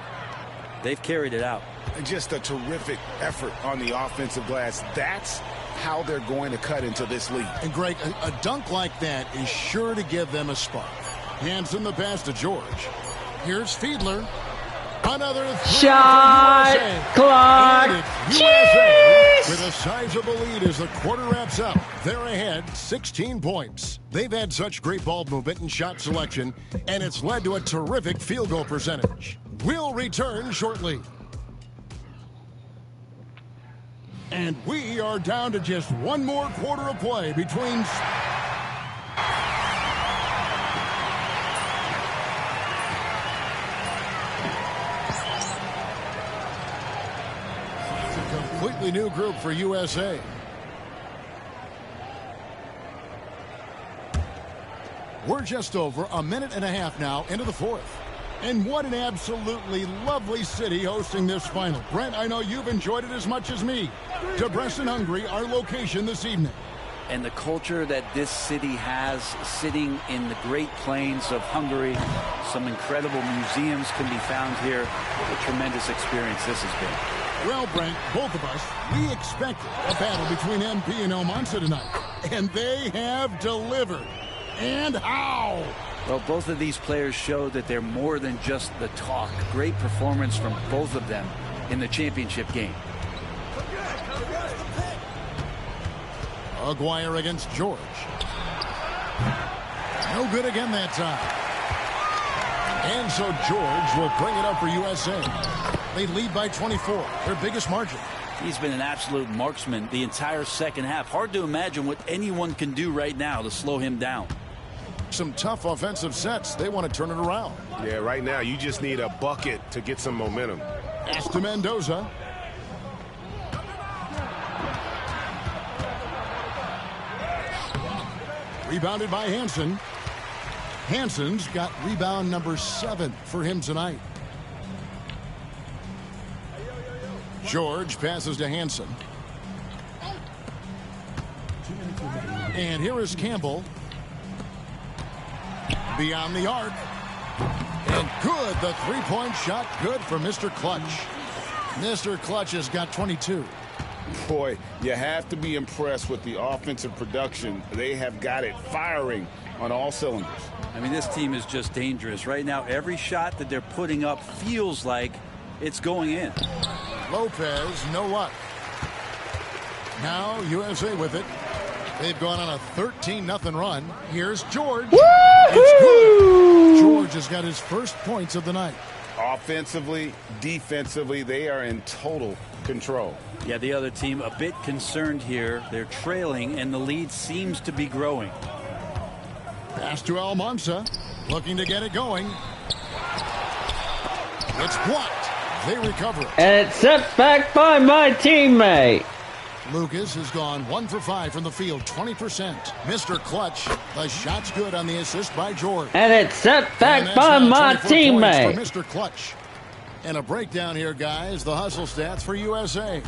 Speaker 15: They've carried it out.
Speaker 14: Just a terrific effort on the offensive glass. That's how they're going to cut into this lead.
Speaker 13: And Greg, a dunk like that is sure to give them a spark. Hansen the pass to George. Here's Fiedler. Another
Speaker 1: shot clock.
Speaker 13: USA with a sizable lead as the quarter wraps up. They're ahead 16 points. They've had such great ball movement and shot selection, and it's led to a terrific field goal percentage. We'll return shortly. And we are down to just one more quarter of play between... Completely new group for USA. We're just over a minute and a half now into the 4th. And what an absolutely lovely city hosting this final. Brent, I know you've enjoyed it as much as me. Debrecen, Hungary, our location this evening.
Speaker 15: And the culture that this city has, sitting in the Great Plains of Hungary, some incredible museums can be found here. What a tremendous experience this has been.
Speaker 13: Well, Brent, both of us, we expected a battle between MP and Almanza tonight. And they have delivered. And how?
Speaker 15: Well, both of these players show that they're more than just the talk. Great performance from both of them in the championship game.
Speaker 13: Aguirre against George. No good again that time. And so George will bring it up for USA. They lead by 24, their biggest margin.
Speaker 15: He's been an absolute marksman the entire second half. Hard to imagine what anyone can do right now to slow him down.
Speaker 13: Some tough offensive sets. They want to turn it around.
Speaker 11: Yeah, right now you just need a bucket to get some momentum.
Speaker 13: Pass to Mendoza. Rebounded by Hansen. Hansen's got rebound number 7 for him tonight. George passes to Hansen. And here is Campbell. Beyond the arc. And good. The three-point shot good for Mr. Clutch. Mr. Clutch has got 22.
Speaker 14: Boy, you have to be impressed with the offensive production. They have got it firing on all cylinders.
Speaker 15: I mean, this team is just dangerous. Right now, every shot that they're putting up feels like it's going in.
Speaker 13: Lopez, no luck. Now USA with it. They've gone on a 13-0 run. Here's George. It's good. George has got his first points of the night.
Speaker 14: Offensively, defensively, they are in total control.
Speaker 15: Yeah, the other team a bit concerned here. They're trailing, and the lead seems to be growing.
Speaker 13: Pass to Almanza, looking to get it going. It's blocked. They recover it.
Speaker 1: And it's set back by my teammate.
Speaker 13: Lucas has gone 1 for 5 from the field, 20%. Mr. Clutch, the shot's good on the assist by George.
Speaker 1: And it's set back by my teammate.
Speaker 13: For Mr. Clutch. And a breakdown here, guys. The hustle stats for USA.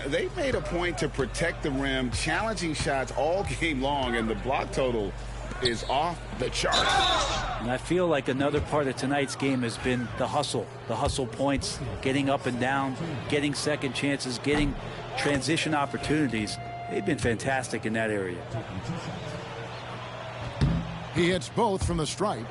Speaker 14: They made a point to protect the rim, challenging shots all game long, and the block total is off the charts.
Speaker 15: And I feel like another part of tonight's game has been the hustle points, getting up and down, getting second chances, getting transition opportunities. They've been fantastic in that area.
Speaker 13: He hits both from the stripe.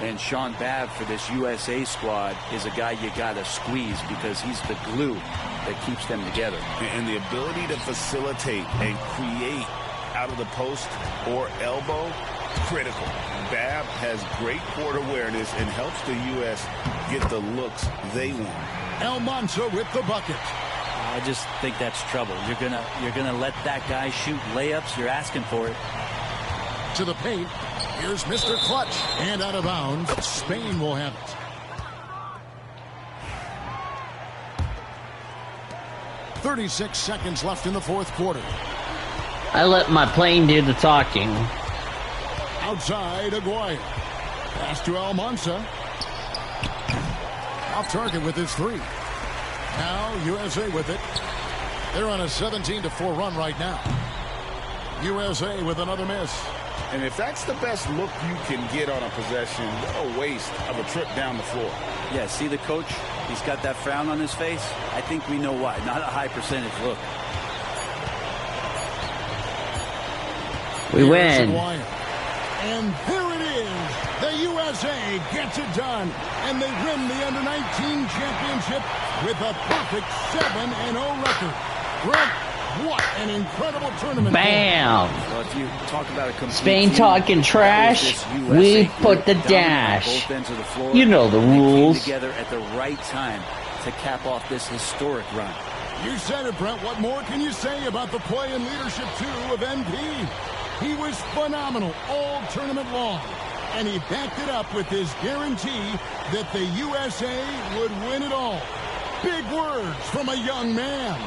Speaker 15: And Sean Babb for this USA squad is a guy you got to squeeze because he's the glue that keeps them together.
Speaker 14: And the ability to facilitate and create out of the post or elbow, critical. Babb has great court awareness and helps the U.S. get the looks they want.
Speaker 13: Almanza with the bucket.
Speaker 15: I just think that's trouble. You're gonna let that guy shoot layups. You're asking for it.
Speaker 13: To the paint. Here's Mr. Clutch. And out of bounds. Spain will have it. 36 seconds left in the fourth quarter.
Speaker 1: I let my plane do the talking.
Speaker 13: Outside, Aguirre. Pass to Almanza. Off target with his three. Now USA with it. They're on a 17-4 run right now. USA with another miss.
Speaker 14: And if that's the best look you can get on a possession, what a waste of a trip down the floor.
Speaker 15: Yeah, see the coach? He's got that frown on his face. I think we know why. Not a high percentage look.
Speaker 1: We win.
Speaker 13: And there it is. The USA gets it done. And they win the Under-19 championship with a perfect 7-0 record. Brett, what an incredible tournament.
Speaker 1: Bam.
Speaker 15: Well, if you talk about a
Speaker 1: Spain talking trash, we put the dash. You know the rules.
Speaker 15: Together at the right time to cap off this historic run.
Speaker 13: You said it, Brent. What more can you say about the play and leadership, too, of MP? He was phenomenal all tournament long, and he backed it up with his guarantee that the USA would win it all. Big words from a young man.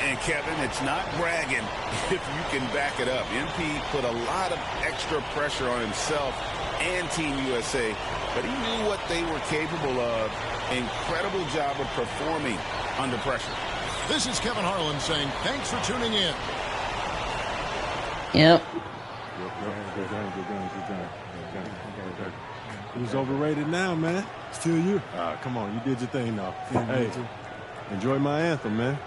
Speaker 14: And, Kevin, it's not bragging if you can back it up. MP put a lot of extra pressure on himself and Team USA, but he knew what they were capable of. Incredible job of performing under pressure.
Speaker 13: This is Kevin Harlan saying thanks for tuning in.
Speaker 1: Yep.
Speaker 6: Who's overrated now, man? Still you. Come on, you did your thing now. Hey, enjoy my anthem, man.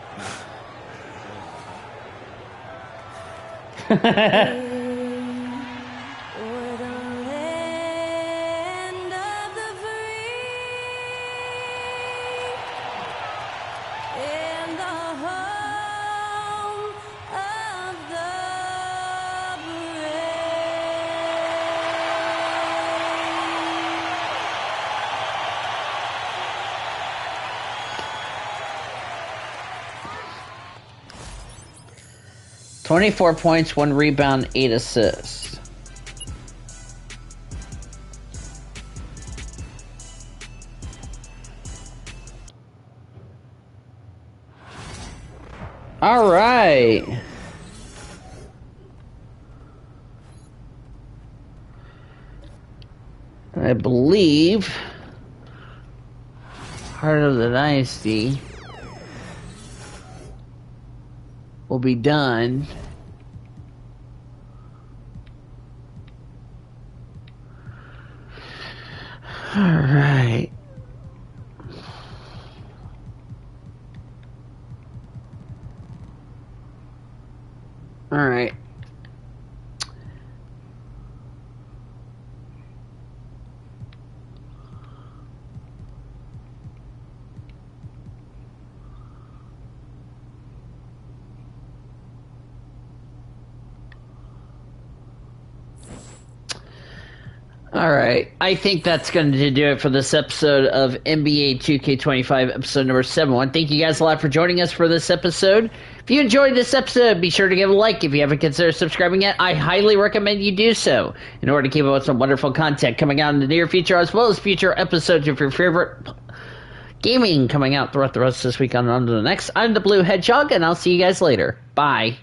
Speaker 1: $24 points, 1 rebound, 8 assists. All right. I believe Heart of the Dynasty will be done. All right. All right. All right. I think that's going to do it for this episode of NBA 2K25, episode number 71. Thank you guys a lot for joining us for this episode. If you enjoyed this episode, be sure to give a like. If you haven't considered subscribing yet, I highly recommend you do so in order to keep up with some wonderful content coming out in the near future, as well as future episodes of your favorite gaming coming out throughout the rest of this week on to the next. I'm the Blue Hedgehog, and I'll see you guys later. Bye.